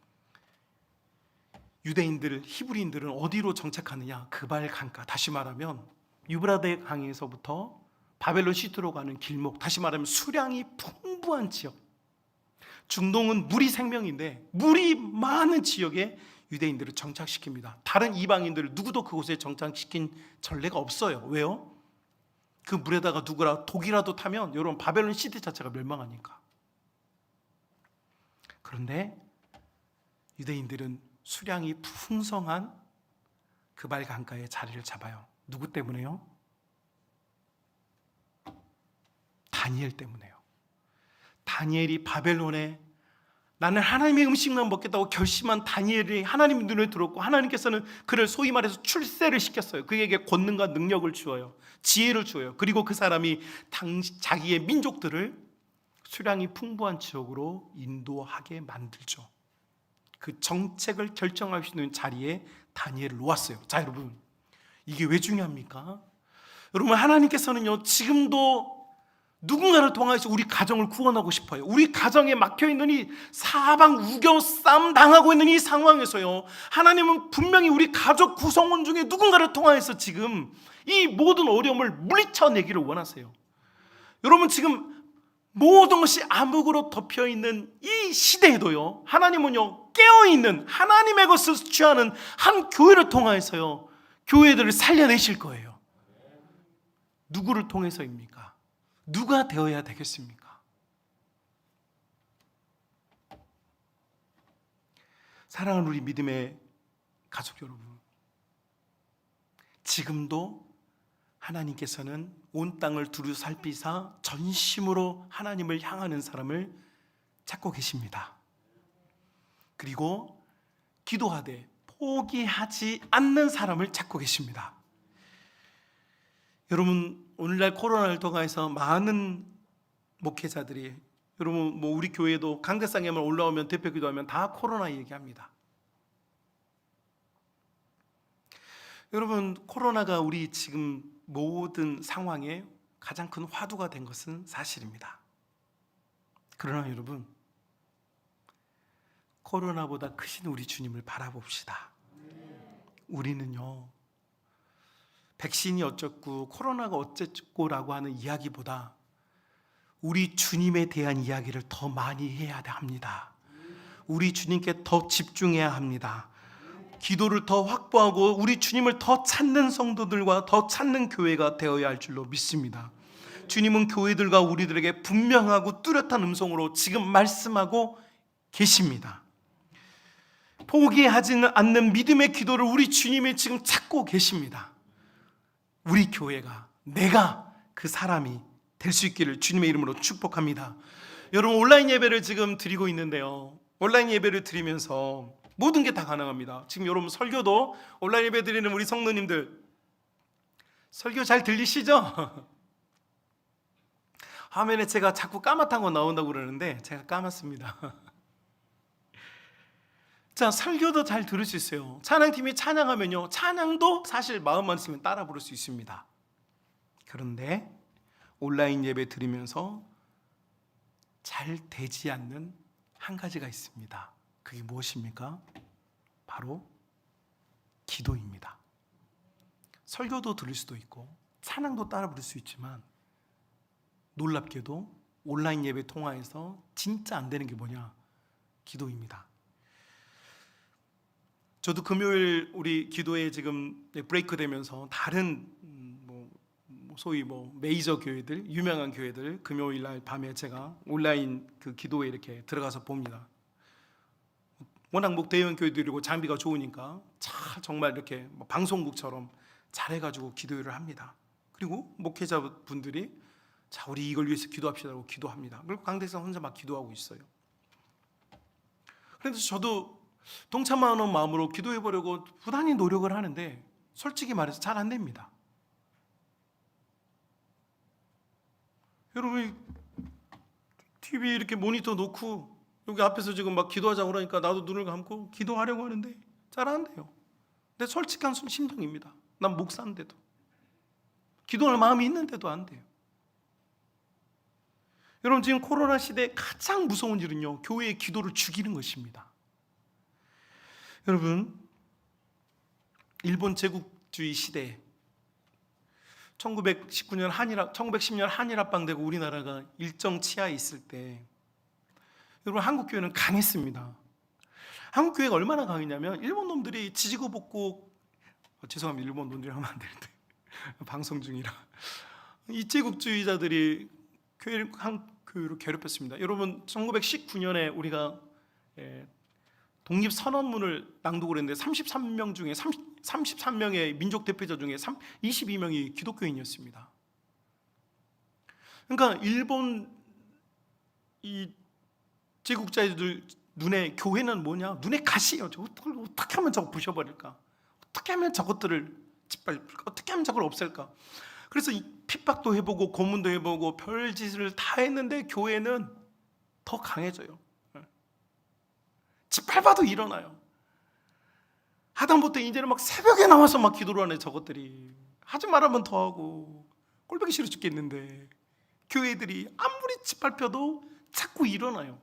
유대인들, 히브리인들은 어디로 정착하느냐? 그발 강가, 다시 말하면 유브라데 강에서부터 바벨론 시티로 가는 길목, 다시 말하면 수량이 풍부한 지역. 중동은 물이 생명인데 물이 많은 지역에 유대인들을 정착시킵니다. 다른 이방인들을 누구도 그곳에 정착시킨 전례가 없어요. 왜요? 그 물에다가 누구라 독이라도 타면 여러분 바벨론 시티 자체가 멸망하니까. 그런데 유대인들은 수량이 풍성한 그발 강가에 자리를 잡아요. 누구 때문에요? 다니엘 때문에요. 다니엘이 바벨론에 나는 하나님의 음식만 먹겠다고 결심한 다니엘이 하나님 눈에 들었고, 하나님께서는 그를 소위 말해서 출세를 시켰어요. 그에게 권능과 능력을 주어요. 지혜를 주어요. 그리고 그 사람이 자기의 민족들을 수량이 풍부한 지역으로 인도하게 만들죠. 그 정책을 결정할 수 있는 자리에 다니엘을 놓았어요. 자, 여러분, 이게 왜 중요합니까? 여러분, 하나님께서는요 지금도 누군가를 통해서 우리 가정을 구원하고 싶어요. 우리 가정에 막혀있는 이 사방 우겨 싸움 당하고 있는 이 상황에서요, 하나님은 분명히 우리 가족 구성원 중에 누군가를 통해서 지금 이 모든 어려움을 물리쳐내기를 원하세요. 여러분, 지금 모든 것이 암흑으로 덮여있는 이 시대에도요, 하나님은요 깨어있는 하나님의 것을 취하는 한 교회를 통해서요 교회들을 살려내실 거예요. 누구를 통해서입니까? 누가 되어야 되겠습니까? 사랑하는 우리 믿음의 가족 여러분, 지금도 하나님께서는 온 땅을 두루 살피사 전심으로 하나님을 향하는 사람을 찾고 계십니다. 그리고 기도하되 포기하지 않는 사람을 찾고 계십니다. 여러분, 오늘날 코로나를 통해서 많은 목회자들이, 여러분 뭐 우리 교회도 강대상에만 올라오면 대표 기도하면 다 코로나 얘기합니다. 여러분, 코로나가 우리 지금 모든 상황에 가장 큰 화두가 된 것은 사실입니다. 그러나 여러분, 코로나보다 크신 우리 주님을 바라봅시다. 우리는요 백신이 어쩌고 코로나가 어쩌고라고 하는 이야기보다 우리 주님에 대한 이야기를 더 많이 해야 합니다. 우리 주님께 더 집중해야 합니다. 기도를 더 확보하고 우리 주님을 더 찾는 성도들과 더 찾는 교회가 되어야 할 줄로 믿습니다. 주님은 교회들과 우리들에게 분명하고 뚜렷한 음성으로 지금 말씀하고 계십니다. 포기하지는 않는 믿음의 기도를 우리 주님이 지금 찾고 계십니다. 우리 교회가, 내가 그 사람이 될 수 있기를 주님의 이름으로 축복합니다. 여러분, 온라인 예배를 지금 드리고 있는데요, 온라인 예배를 드리면서 모든 게 다 가능합니다. 지금 여러분 설교도 온라인 예배 드리는 우리 성도님들 설교 잘 들리시죠? 화면에 제가 자꾸 까맣다는 거 나온다고 그러는데 제가 까맣습니다. 자, 설교도 잘 들을 수 있어요. 찬양팀이 찬양하면요, 찬양도 사실 마음만 있으면 따라 부를 수 있습니다. 그런데 온라인 예배 드리면서 잘 되지 않는 한 가지가 있습니다. 그게 무엇입니까? 바로 기도입니다. 설교도 들을 수도 있고 찬양도 따라 부를 수 있지만 놀랍게도 온라인 예배 통화에서 진짜 안 되는 게 뭐냐? 기도입니다. 저도 금요일 우리 기도에 지금 브레이크 되면서 다른 소위 메이저 교회들, 유명한 교회들 금요일 날 밤에 제가 온라인 그 기도에 이렇게 들어가서 봅니다. 워낙 대형 교회들이고 장비가 좋으니까 정말 이렇게 방송국처럼 잘해가지고 기도를 합니다. 그리고 목회자분들이 자, 우리 이걸 위해서 기도합시다고 기도합니다. 그리고 강대상 혼자 막 기도하고 있어요. 그런데 저도 동참하는 마음으로 기도해 보려고 부단히 노력을 하는데 솔직히 말해서 잘 안 됩니다. 여러분, TV 이렇게 모니터 놓고 여기 앞에서 지금 막 기도하자고 그러니까 나도 눈을 감고 기도하려고 하는데 잘 안 돼요. 내 솔직한 심정입니다. 난 목사인데도, 기도할 마음이 있는데도 안 돼요. 여러분, 지금 코로나 시대에 가장 무서운 일은요, 교회의 기도를 죽이는 것입니다. 여러분, 일본 제국주의 시대에 1910년 한일합방되고 우리나라가 일정 치하에 있을 때 여러분, 한국 교회는 강했습니다. 한국 교회가 얼마나 강했냐면 일본 놈들이 지지고 볶고, 죄송합니다, 일본 놈들이 하면 안 되는데 방송 중이라, 이 제국주의자들이 교회를 괴롭혔습니다. 여러분, 1919년에 우리가 독립선언문을 낭독을 했는데 33명 중에 33명의 민족 대표자 중에 22명이 기독교인이었습니다. 그러니까 일본 이 제국자들 눈에 교회는 뭐냐? 눈에 가시예요. 어떻게 하면 저거 부셔버릴까? 어떻게 하면 저것들을 짓밟을까? 어떻게 하면 저걸 없앨까? 그래서 핍박도 해보고 고문도 해보고 별짓을 다 했는데 교회는 더 강해져요. 짓밟아도 일어나요. 하다못해 이제는 막 새벽에 나와서 막 기도를 하네. 저것들이 하지 말라면 더 하고 꼴보기 싫어 죽겠는데 교회들이 아무리 짓밟혀도 자꾸 일어나요.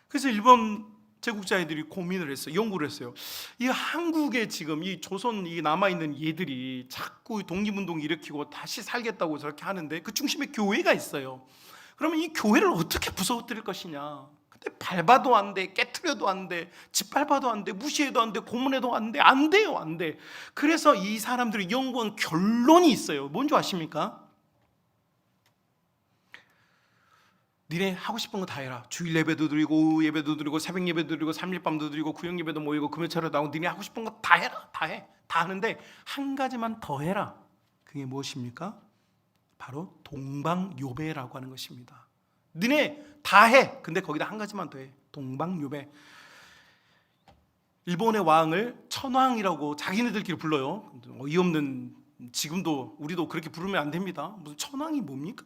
그래서 일본 제국자애들이 고민을 했어요. 연구를 했어요. 이 한국에 지금 이 조선 이 남아있는 얘들이 자꾸 독립운동 일으키고 다시 살겠다고 저렇게 하는데 그 중심에 교회가 있어요. 그러면 이 교회를 어떻게 부서뜨릴 것이냐? 근데 밟아도 안 돼, 깨트려도 안 돼, 짓밟아도 안 돼, 무시해도 안 돼, 고문해도 안 돼, 안 돼요, 안 돼. 그래서 이 사람들이 연구한 결론이 있어요. 뭔지 아십니까? 니네 하고 싶은 거 다 해라. 주일 예배도 드리고 오후 예배도 드리고 새벽 예배도 드리고 삼일밤도 드리고 구역 예배도 모이고 금요일차례 나오고 니네 하고 싶은 거 다 해라. 다 해. 다 하는데 한 가지만 더 해라. 그게 무엇입니까? 바로 동방요배라고 하는 것입니다. 니네 다 해. 근데 거기다 한 가지만 더 해. 동방요배. 일본의 왕을 천왕이라고 자기네들끼리 불러요. 어이없는, 지금도 우리도 그렇게 부르면 안 됩니다. 무슨 천왕이 뭡니까?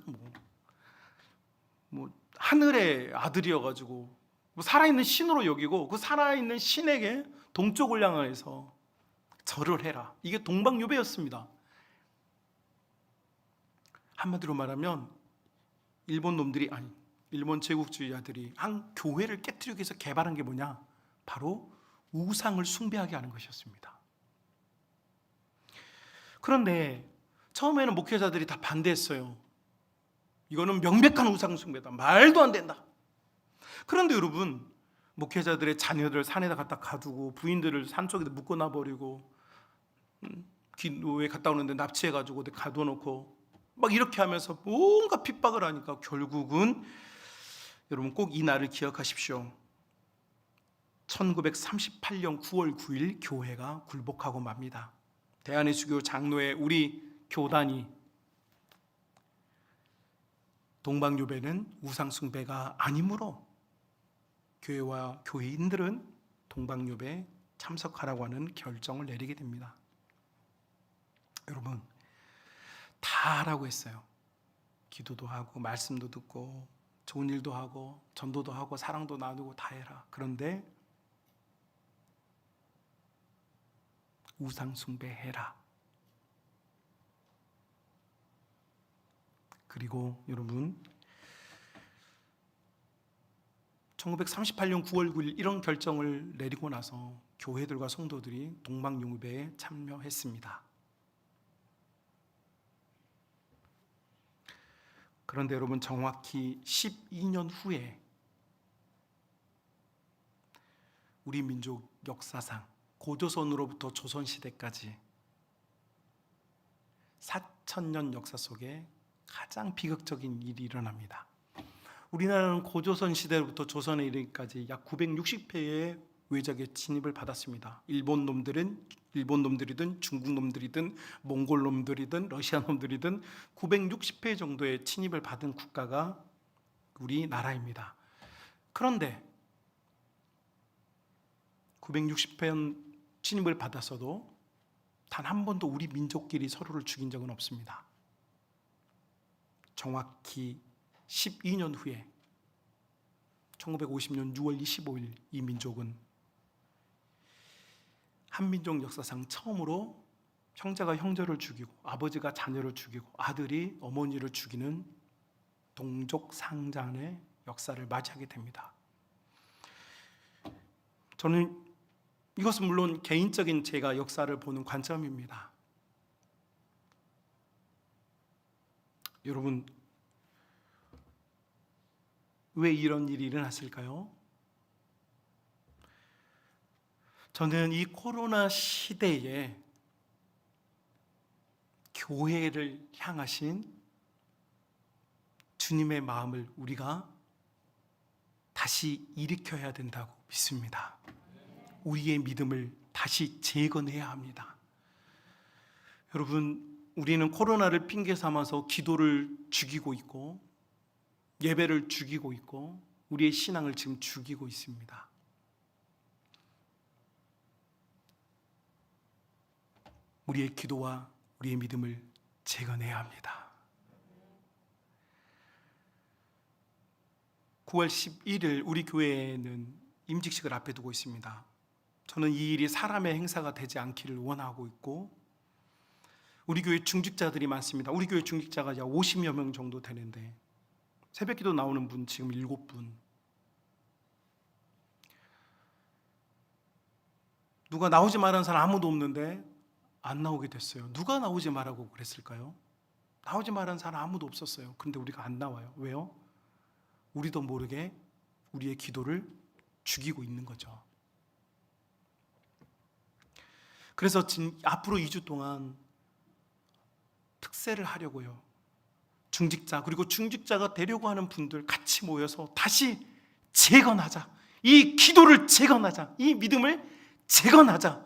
뭐 하늘의 아들이어가지고 살아있는 신으로 여기고 그 살아있는 신에게 동쪽을 향해서 절을 해라. 이게 동방요배였습니다. 한마디로 말하면 일본 제국주의자들이 한 교회를 깨뜨리기 위해서 개발한 게 뭐냐? 바로 우상을 숭배하게 하는 것이었습니다. 그런데 처음에는 목회자들이 다 반대했어요. 이거는 명백한 우상 숭배다. 말도 안 된다. 그런데 여러분, 목회자들의 자녀들 산에다 갖다 가두고 부인들을 산속에 묶어놔 버리고 기도에 갔다 오는데 납치해가지고 가둬놓고 막 이렇게 하면서 온갖 핍박을 하니까 결국은 여러분 꼭 이 날을 기억하십시오. 1938년 9월 9일 교회가 굴복하고 맙니다. 대한예수교 장로회 우리 교단이 동방요배는 우상숭배가 아니므로 교회와 교회인들은 동방요배에 참석하라고 하는 결정을 내리게 됩니다. 여러분, 다 하라고 했어요. 기도도 하고 말씀도 듣고 좋은 일도 하고 전도도 하고 사랑도 나누고 다 해라. 그런데 우상숭배해라. 그리고 여러분, 1938년 9월 9일 이런 결정을 내리고 나서 교회들과 성도들이 동방용의회에 참여했습니다. 그런데 여러분, 정확히 12년 후에 우리 민족 역사상 고조선으로부터 조선시대까지 4,000년 역사 속에 가장 비극적인 일이 일어납니다. 우리나라는 고조선 시대로부터 조선에 이르기까지 약 960회의 외적의 진입을 받았습니다. 일본 놈들이든 중국 놈들이든 몽골 놈들이든 러시아 놈들이든 960회 정도의 침입을 받은 국가가 우리나라입니다. 그런데 960회 침입을 받았어도 단 한 번도 우리 민족끼리 서로를 죽인 적은 없습니다. 정확히 12년 후에 1950년 6월 25일 이 민족은 한민족 역사상 처음으로 형제가 형제를 죽이고 아버지가 자녀를 죽이고 아들이 어머니를 죽이는 동족상잔의 역사를 맞이하게 됩니다. 저는 이것은 물론 개인적인 제가 역사를 보는 관점입니다. 여러분, 왜 이런 일이 일어났을까요? 저는 이 코로나 시대에 교회를 향하신 주님의 마음을 우리가 다시 일으켜야 된다고 믿습니다. 우리의 믿음을 다시 재건해야 합니다. 여러분, 우리는 코로나를 핑계 삼아서 기도를 죽이고 있고 예배를 죽이고 있고 우리의 신앙을 지금 죽이고 있습니다. 우리의 기도와 우리의 믿음을 재건해야 합니다. 9월 11일 우리 교회에는 임직식을 앞에 두고 있습니다. 저는 이 일이 사람의 행사가 되지 않기를 원하고 있고, 우리 교회 중직자들이 많습니다. 우리 교회 중직자가 약 50여 명 정도 되는데 새벽기도 나오는 분 지금 7분. 누가 나오지 말라는 사람 아무도 없는데 안 나오게 됐어요. 누가 나오지 말라고 그랬을까요? 나오지 말라는 사람 아무도 없었어요. 그런데 우리가 안 나와요. 왜요? 우리도 모르게 우리의 기도를 죽이고 있는 거죠. 그래서 앞으로 2주 동안 특세를 하려고요. 중직자 그리고 중직자가 되려고 하는 분들 같이 모여서 다시 재건하자. 이 기도를 재건하자. 이 믿음을 재건하자.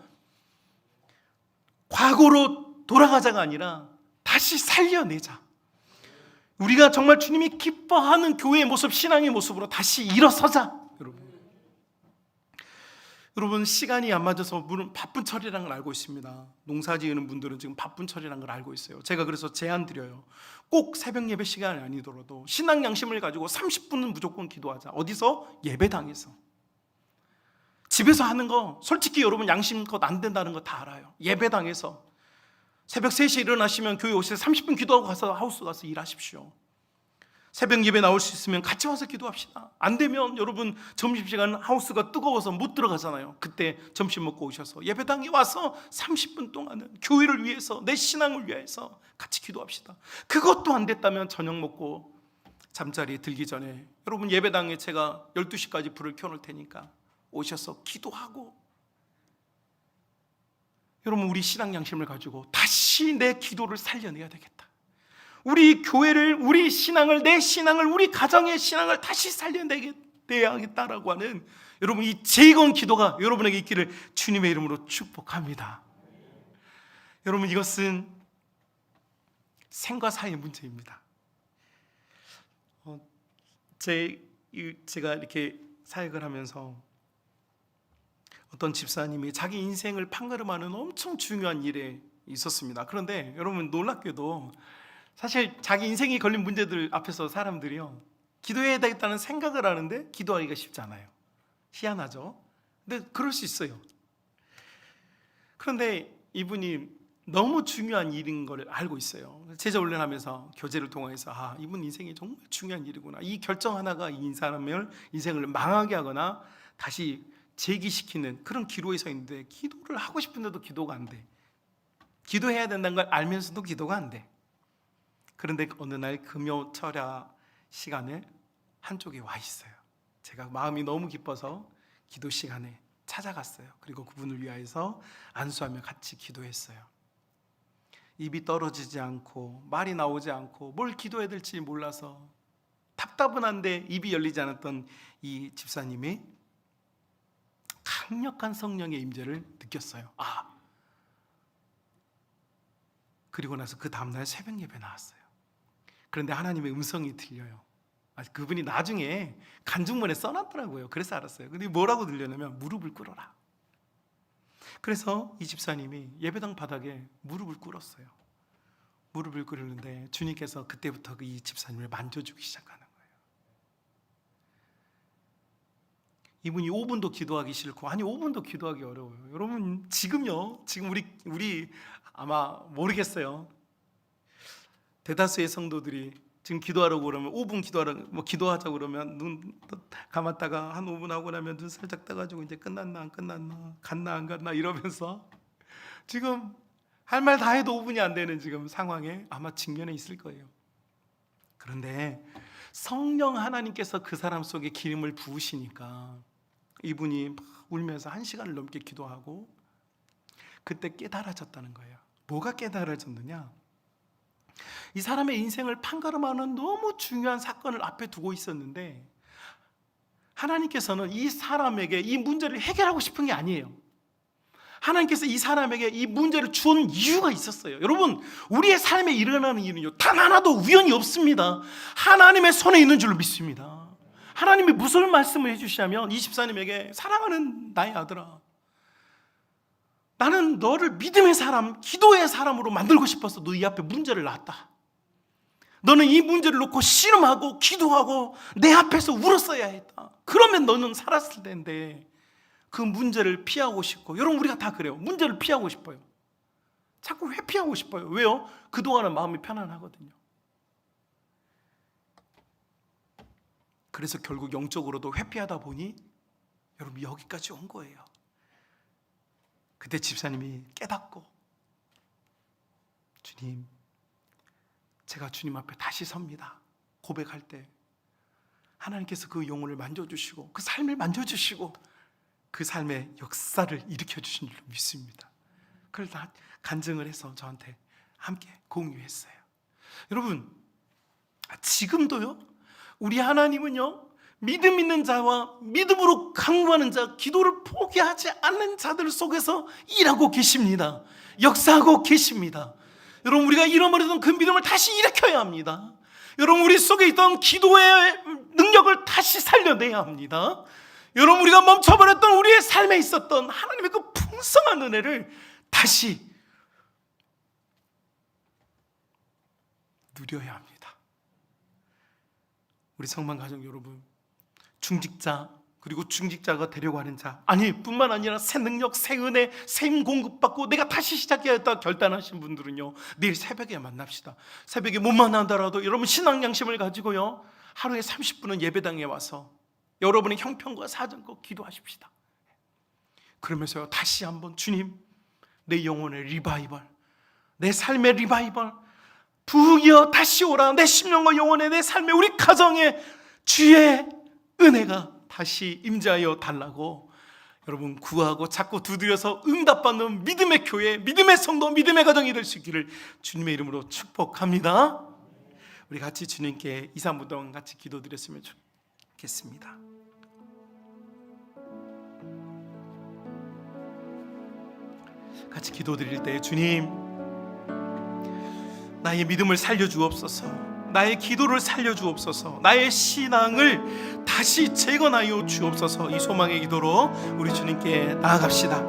과거로 돌아가자가 아니라 다시 살려내자. 우리가 정말 주님이 기뻐하는 교회의 모습, 신앙의 모습으로 다시 일어서자. 여러분, 시간이 안 맞아서 물론 바쁜 철이라는 걸 알고 있습니다. 농사 지으는 분들은 지금 바쁜 철이라는 걸 알고 있어요. 제가 그래서 제안 드려요. 꼭 새벽 예배 시간이 아니더라도 신앙 양심을 가지고 30분은 무조건 기도하자. 어디서? 예배당에서. 집에서 하는 거 솔직히 여러분 양심껏 안 된다는 거 다 알아요. 예배당에서 새벽 3시에 일어나시면 교회 오셔서 30분 기도하고 가서 하우스 가서 일하십시오. 새벽 예배 나올 수 있으면 같이 와서 기도합시다. 안 되면 여러분 점심시간 하우스가 뜨거워서 못 들어가잖아요. 그때 점심 먹고 오셔서 예배당에 와서 30분 동안은 교회를 위해서, 내 신앙을 위해서 같이 기도합시다. 그것도 안 됐다면 저녁 먹고 잠자리에 들기 전에 여러분 예배당에 제가 12시까지 불을 켜놓을 테니까 오셔서 기도하고, 여러분 우리 신앙 양심을 가지고 다시 내 기도를 살려내야 되겠다. 우리 교회를, 우리 신앙을, 내 신앙을, 우리 가정의 신앙을 다시 살려내야겠다라고 하는 여러분 이 재건 기도가 여러분에게 있기를 주님의 이름으로 축복합니다. 여러분, 이것은 생과 사의 문제입니다. 제가 이렇게 사역을 하면서 어떤 집사님이 자기 인생을 판가름하는 엄청 중요한 일에 있었습니다. 그런데 여러분 놀랍게도 사실 자기 인생이 걸린 문제들 앞에서 사람들이요 기도해야 되겠다는 생각을 하는데 기도하기가 쉽지 않아요. 희한하죠? 근데 그럴 수 있어요. 그런데 이분이 너무 중요한 일인 걸 알고 있어요. 제자 훈련하면서 교제를 통해서 이분 인생이 정말 중요한 일이구나. 이 결정 하나가 이 사람의 인생을 망하게 하거나 다시 재기시키는 그런 기로에 서 있는데, 기도를 하고 싶은데도 기도가 안 돼. 기도해야 된다는 걸 알면서도 기도가 안 돼. 그런데 어느 날 금요 철야 시간에 한쪽에 와 있어요. 제가 마음이 너무 기뻐서 기도 시간에 찾아갔어요. 그리고 그분을 위하여서 안수하며 같이 기도했어요. 입이 떨어지지 않고 말이 나오지 않고 뭘 기도해야 될지 몰라서 답답은 한데 입이 열리지 않았던 이 집사님이 강력한 성령의 임재를 느꼈어요. 그리고 나서 그 다음날 새벽 예배 나왔어요. 그런데 하나님의 음성이 들려요. 그분이 나중에 간증문에 써놨더라고요. 그래서 알았어요. 근데 뭐라고 들려냐면 무릎을 꿇어라. 그래서 이 집사님이 예배당 바닥에 무릎을 꿇었어요. 무릎을 꿇는데 주님께서 그때부터 이 집사님을 만져주기 시작하는 거예요. 이분이 5분도 기도하기 싫고, 5분도 기도하기 어려워요. 여러분 지금 우리 아마 모르겠어요. 대다수의 성도들이 지금 기도하라고 그러면 5분 기도하자고 그러면 눈 감았다가 한 5분 하고 나면 눈 살짝 떠가지고 이제 끝났나 안 끝났나, 갔나 안 갔나 이러면서 지금 할 말 다 해도 5분이 안 되는 지금 상황에 아마 직면해 있을 거예요. 그런데 성령 하나님께서 그 사람 속에 기름을 부으시니까 이분이 막 울면서 1시간을 넘게 기도하고, 그때 깨달아졌다는 거예요. 뭐가 깨달아졌느냐? 이 사람의 인생을 판가름하는 너무 중요한 사건을 앞에 두고 있었는데, 하나님께서는 이 사람에게 이 문제를 해결하고 싶은 게 아니에요. 하나님께서 이 사람에게 이 문제를 주는 이유가 있었어요. 여러분, 우리의 삶에 일어나는 일은요, 단 하나도 우연이 없습니다. 하나님의 손에 있는 줄로 믿습니다. 하나님이 무슨 말씀을 해주시냐면, 이 집사님에게 사랑하는 나의 아들아, 나는 너를 믿음의 사람, 기도의 사람으로 만들고 싶어서 너희 앞에 문제를 놨다. 너는 이 문제를 놓고 씨름하고 기도하고 내 앞에서 울었어야 했다. 그러면 너는 살았을 텐데 그 문제를 피하고 싶고, 여러분 우리가 다 그래요. 문제를 피하고 싶어요. 자꾸 회피하고 싶어요. 왜요? 그동안은 마음이 편안하거든요. 그래서 결국 영적으로도 회피하다 보니 여러분 여기까지 온 거예요. 그때 집사님이 깨닫고, 주님, 제가 주님 앞에 다시 섭니다. 고백할 때 하나님께서 그 영혼을 만져주시고 그 삶을 만져주시고 그 삶의 역사를 일으켜주신 줄로 믿습니다. 그걸 다 간증을 해서 저한테 함께 공유했어요. 여러분, 지금도요, 우리 하나님은요, 믿음 있는 자와 믿음으로 강구하는 자, 기도를 포기하지 않는 자들 속에서 일하고 계십니다. 역사하고 계십니다. 여러분, 우리가 잃어버리던 그 믿음을 다시 일으켜야 합니다. 여러분, 우리 속에 있던 기도의 능력을 다시 살려내야 합니다. 여러분, 우리가 멈춰버렸던 우리의 삶에 있었던 하나님의 그 풍성한 은혜를 다시 누려야 합니다. 우리 성만 가정 여러분, 중직자, 그리고 중직자가 되려고 하는 자, 뿐만 아니라 새 능력, 새 은혜, 새 힘 공급받고 내가 다시 시작해야겠다 결단하신 분들은요, 내일 새벽에 만납시다. 새벽에 못 만나더라도 여러분 신앙 양심을 가지고요, 하루에 30분은 예배당에 와서 여러분의 형편과 사정과 기도하십시다. 그러면서요, 다시 한번 주님, 내 영혼의 리바이벌, 내 삶의 리바이벌 부흥이여 다시 오라. 내 심령과 영혼의, 내 삶의, 우리 가정에 주의 은혜가 다시 임재하여 달라고 여러분 구하고 자꾸 두드려서 응답받는 믿음의 교회, 믿음의 성도, 믿음의 가정이 될 수 있기를 주님의 이름으로 축복합니다. 우리 같이 주님께 2, 3분 동안 같이 기도드렸으면 좋겠습니다. 같이 기도드릴 때, 주님, 나의 믿음을 살려주옵소서, 나의 기도를 살려주옵소서, 나의 신앙을 다시 재건하여 주옵소서. 이 소망의 기도로 우리 주님께 나아갑시다.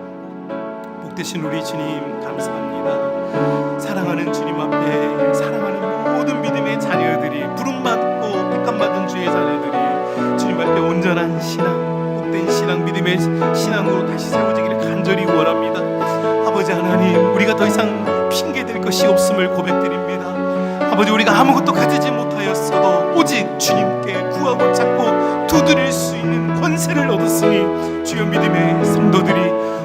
복되신 우리 주님 감사합니다. 사랑하는 주님 앞에 사랑하는 모든 믿음의 자녀들이, 부름받고 택함받은 주의 자녀들이 주님 앞에 온전한 신앙, 복된 신앙, 믿음의 신앙으로 다시 세워지기를 간절히 원합니다. 아버지 하나님, 우리가 더 이상 핑계댈 것이 없음을 고백드립니다. 아버지, 우리가 아무것도 가지지 못하였어도 오직 주님께 구하고 찾고 두드릴 수 있는 권세를 얻었으니 주여 믿음의 성도들이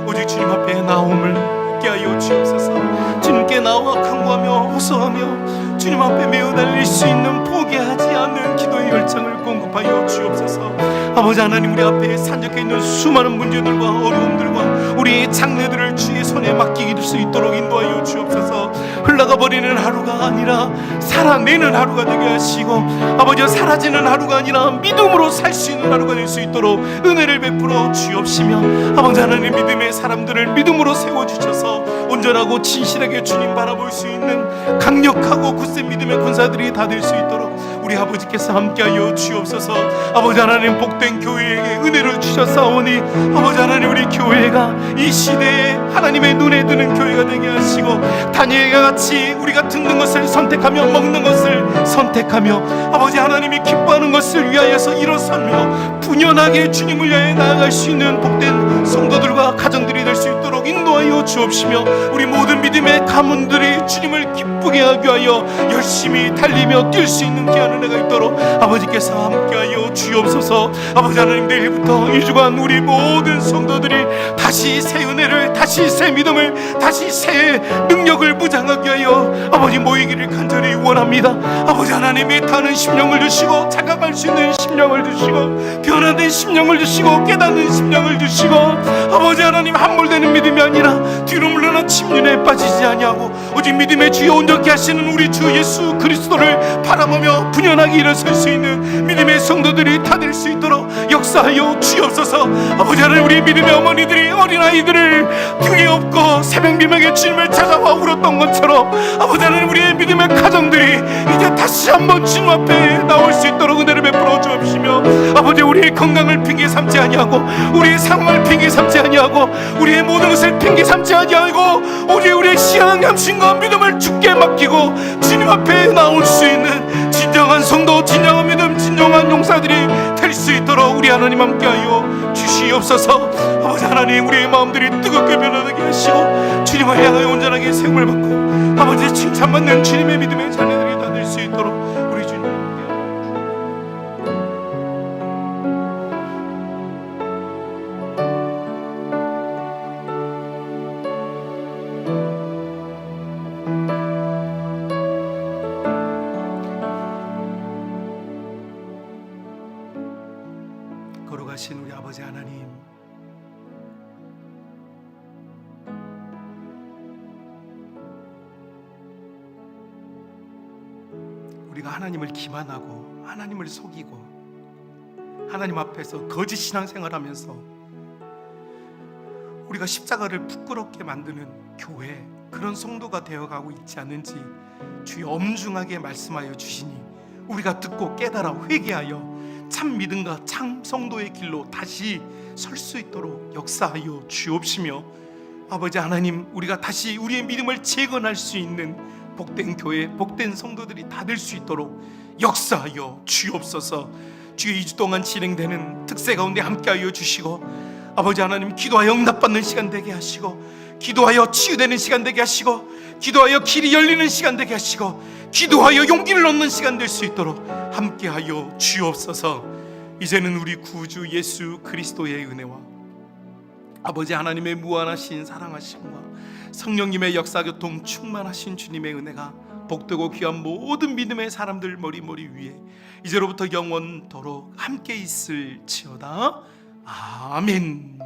오직 주님 앞에 나옴을 있게 하여 주옵소서. 주님께 나와 간구하며 호소하며 주님 앞에 매어 달릴 수 있는 포기하지 않는 기도의 열정을 공급하여 주옵소서. 아버지 하나님, 우리 앞에 산적해 있는 수많은 문제들과 어려움들과 우리의 장래들을 주의 손에 맡기길 수 있도록 인도하여 주옵소서. 흘러가 버리는 하루가 아니라 살아내는 하루가 되게 하시고, 아버지 사라지는 하루가 아니라 믿음으로 살 수 있는 하루가 될 수 있도록 은혜를 베풀어 주옵시며, 아버지 하나님, 믿음의 사람들을 믿음으로 세워주셔서 온전하고 진실하게 주님 바라볼 수 있는 강력하고 굳센 믿음의 군사들이 다 될 수 있도록 우리 아버지께서 함께하여 주옵소서. 아버지 하나님, 복된 교회에게 은혜를 주셨사오니 아버지 하나님, 우리 교회가 이 시대에 하나님의 눈에 드는 교회가 되게 하시고, 다니엘과 같이 우리가 듣는 것을 선택하며 먹는 것을 선택하며 아버지 하나님이 기뻐하는 것을 위하여서 일어서며 분연하게 주님을 위하여 나아갈 수 있는 복된 성도들과 가정들이 될 수 있도록 인도하여 주옵시며, 우리 모든 믿음의 가문들이 주님을 기쁘게 하기 위하여 열심히 달리며 뛸 수 있는 귀한 은혜가 있도록 아버지께서 함께하여 주옵소서. 아버지 하나님, 내일부터 이 주간 우리 모든 성도들이 다시 새 은혜를, 다시 새 믿음을, 다시 새 능력을 무장하게 하여 아버지 모이기를 간절히 원합니다. 아버지 하나님, 애타는 심령을 주시고 자각할 수 있는 심령을 주시고 변화된 심령을 주시고 깨닫는 심령을 주시고, 아버지 하나님, 함몰되는 믿음이 아니라 뒤로 물러나 침륜에 빠지지 아니하고 오직 믿음의 주여 온전케 하시는 우리 주 예수 그리스도를 바라보며 분연하게 일어설 수 있는 믿음의 성도들이 다 될 수 있도록 역사하여 주옵소서. 아버지 하나님, 우리 믿음의 어머니들이 어린아이들을 등에 업고 새벽 비명에 주님을 찾아와 울었던 것처럼 아버지 하나님, 우리의 믿음의 가정들이 이제 다시 한번 주님 앞에 나올 수 있도록 은혜를 베풀어 주옵시며, 아버지, 우리의 건강을 핑계 삼지 아니하고 우리의 상황을 핑계 삼지 아니하고 우리의 모든 것을 핑계 삼지 아니하고 오직 우리의 신앙 양심과 믿음을 주께 맡기고 주님 앞에 나올 수 있는 진정한 성도, 진정한 믿음, 진정한 용사들이 될 수 있도록 우리 하나님 함께하여 주시옵소서. 아버지 하나님, 우리의 마음들이 뜨겁게 변화되게 하시고 주님을 향하여 온전하게 세움을 받고 아버지 칭찬받는 주님의 믿음의 자녀들이 다 될 수 있도록 우리 주님 거룩하신 우리 아버지 하나님, 우리가 하나님을 기만하고 하나님을 속이고 하나님 앞에서 거짓 신앙생활하면서 우리가 십자가를 부끄럽게 만드는 교회, 그런 성도가 되어가고 있지 않는지 주여 엄중하게 말씀하여 주시니 우리가 듣고 깨달아 회개하여 참 믿음과 참 성도의 길로 다시 설 수 있도록 역사하여 주옵시며, 아버지 하나님, 우리가 다시 우리의 믿음을 재건할 수 있는 복된 교회, 복된 성도들이 다 될 수 있도록 역사하여 주옵소서. 주여, 2주 동안 진행되는 특세 가운데 함께하여 주시고, 아버지 하나님, 기도하여 응답받는 시간 되게 하시고, 기도하여 치유되는 시간 되게 하시고, 기도하여 길이 열리는 시간 되게 하시고, 기도하여 용기를 얻는 시간 될 수 있도록 함께하여 주옵소서. 이제는 우리 구주 예수 그리스도의 은혜와 아버지 하나님의 무한하신 사랑하심과 성령님의 역사교통 충만하신 주님의 은혜가 복되고 귀한 모든 믿음의 사람들 머리 위에 이제로부터 영원토록 함께 있을지어다. 아멘.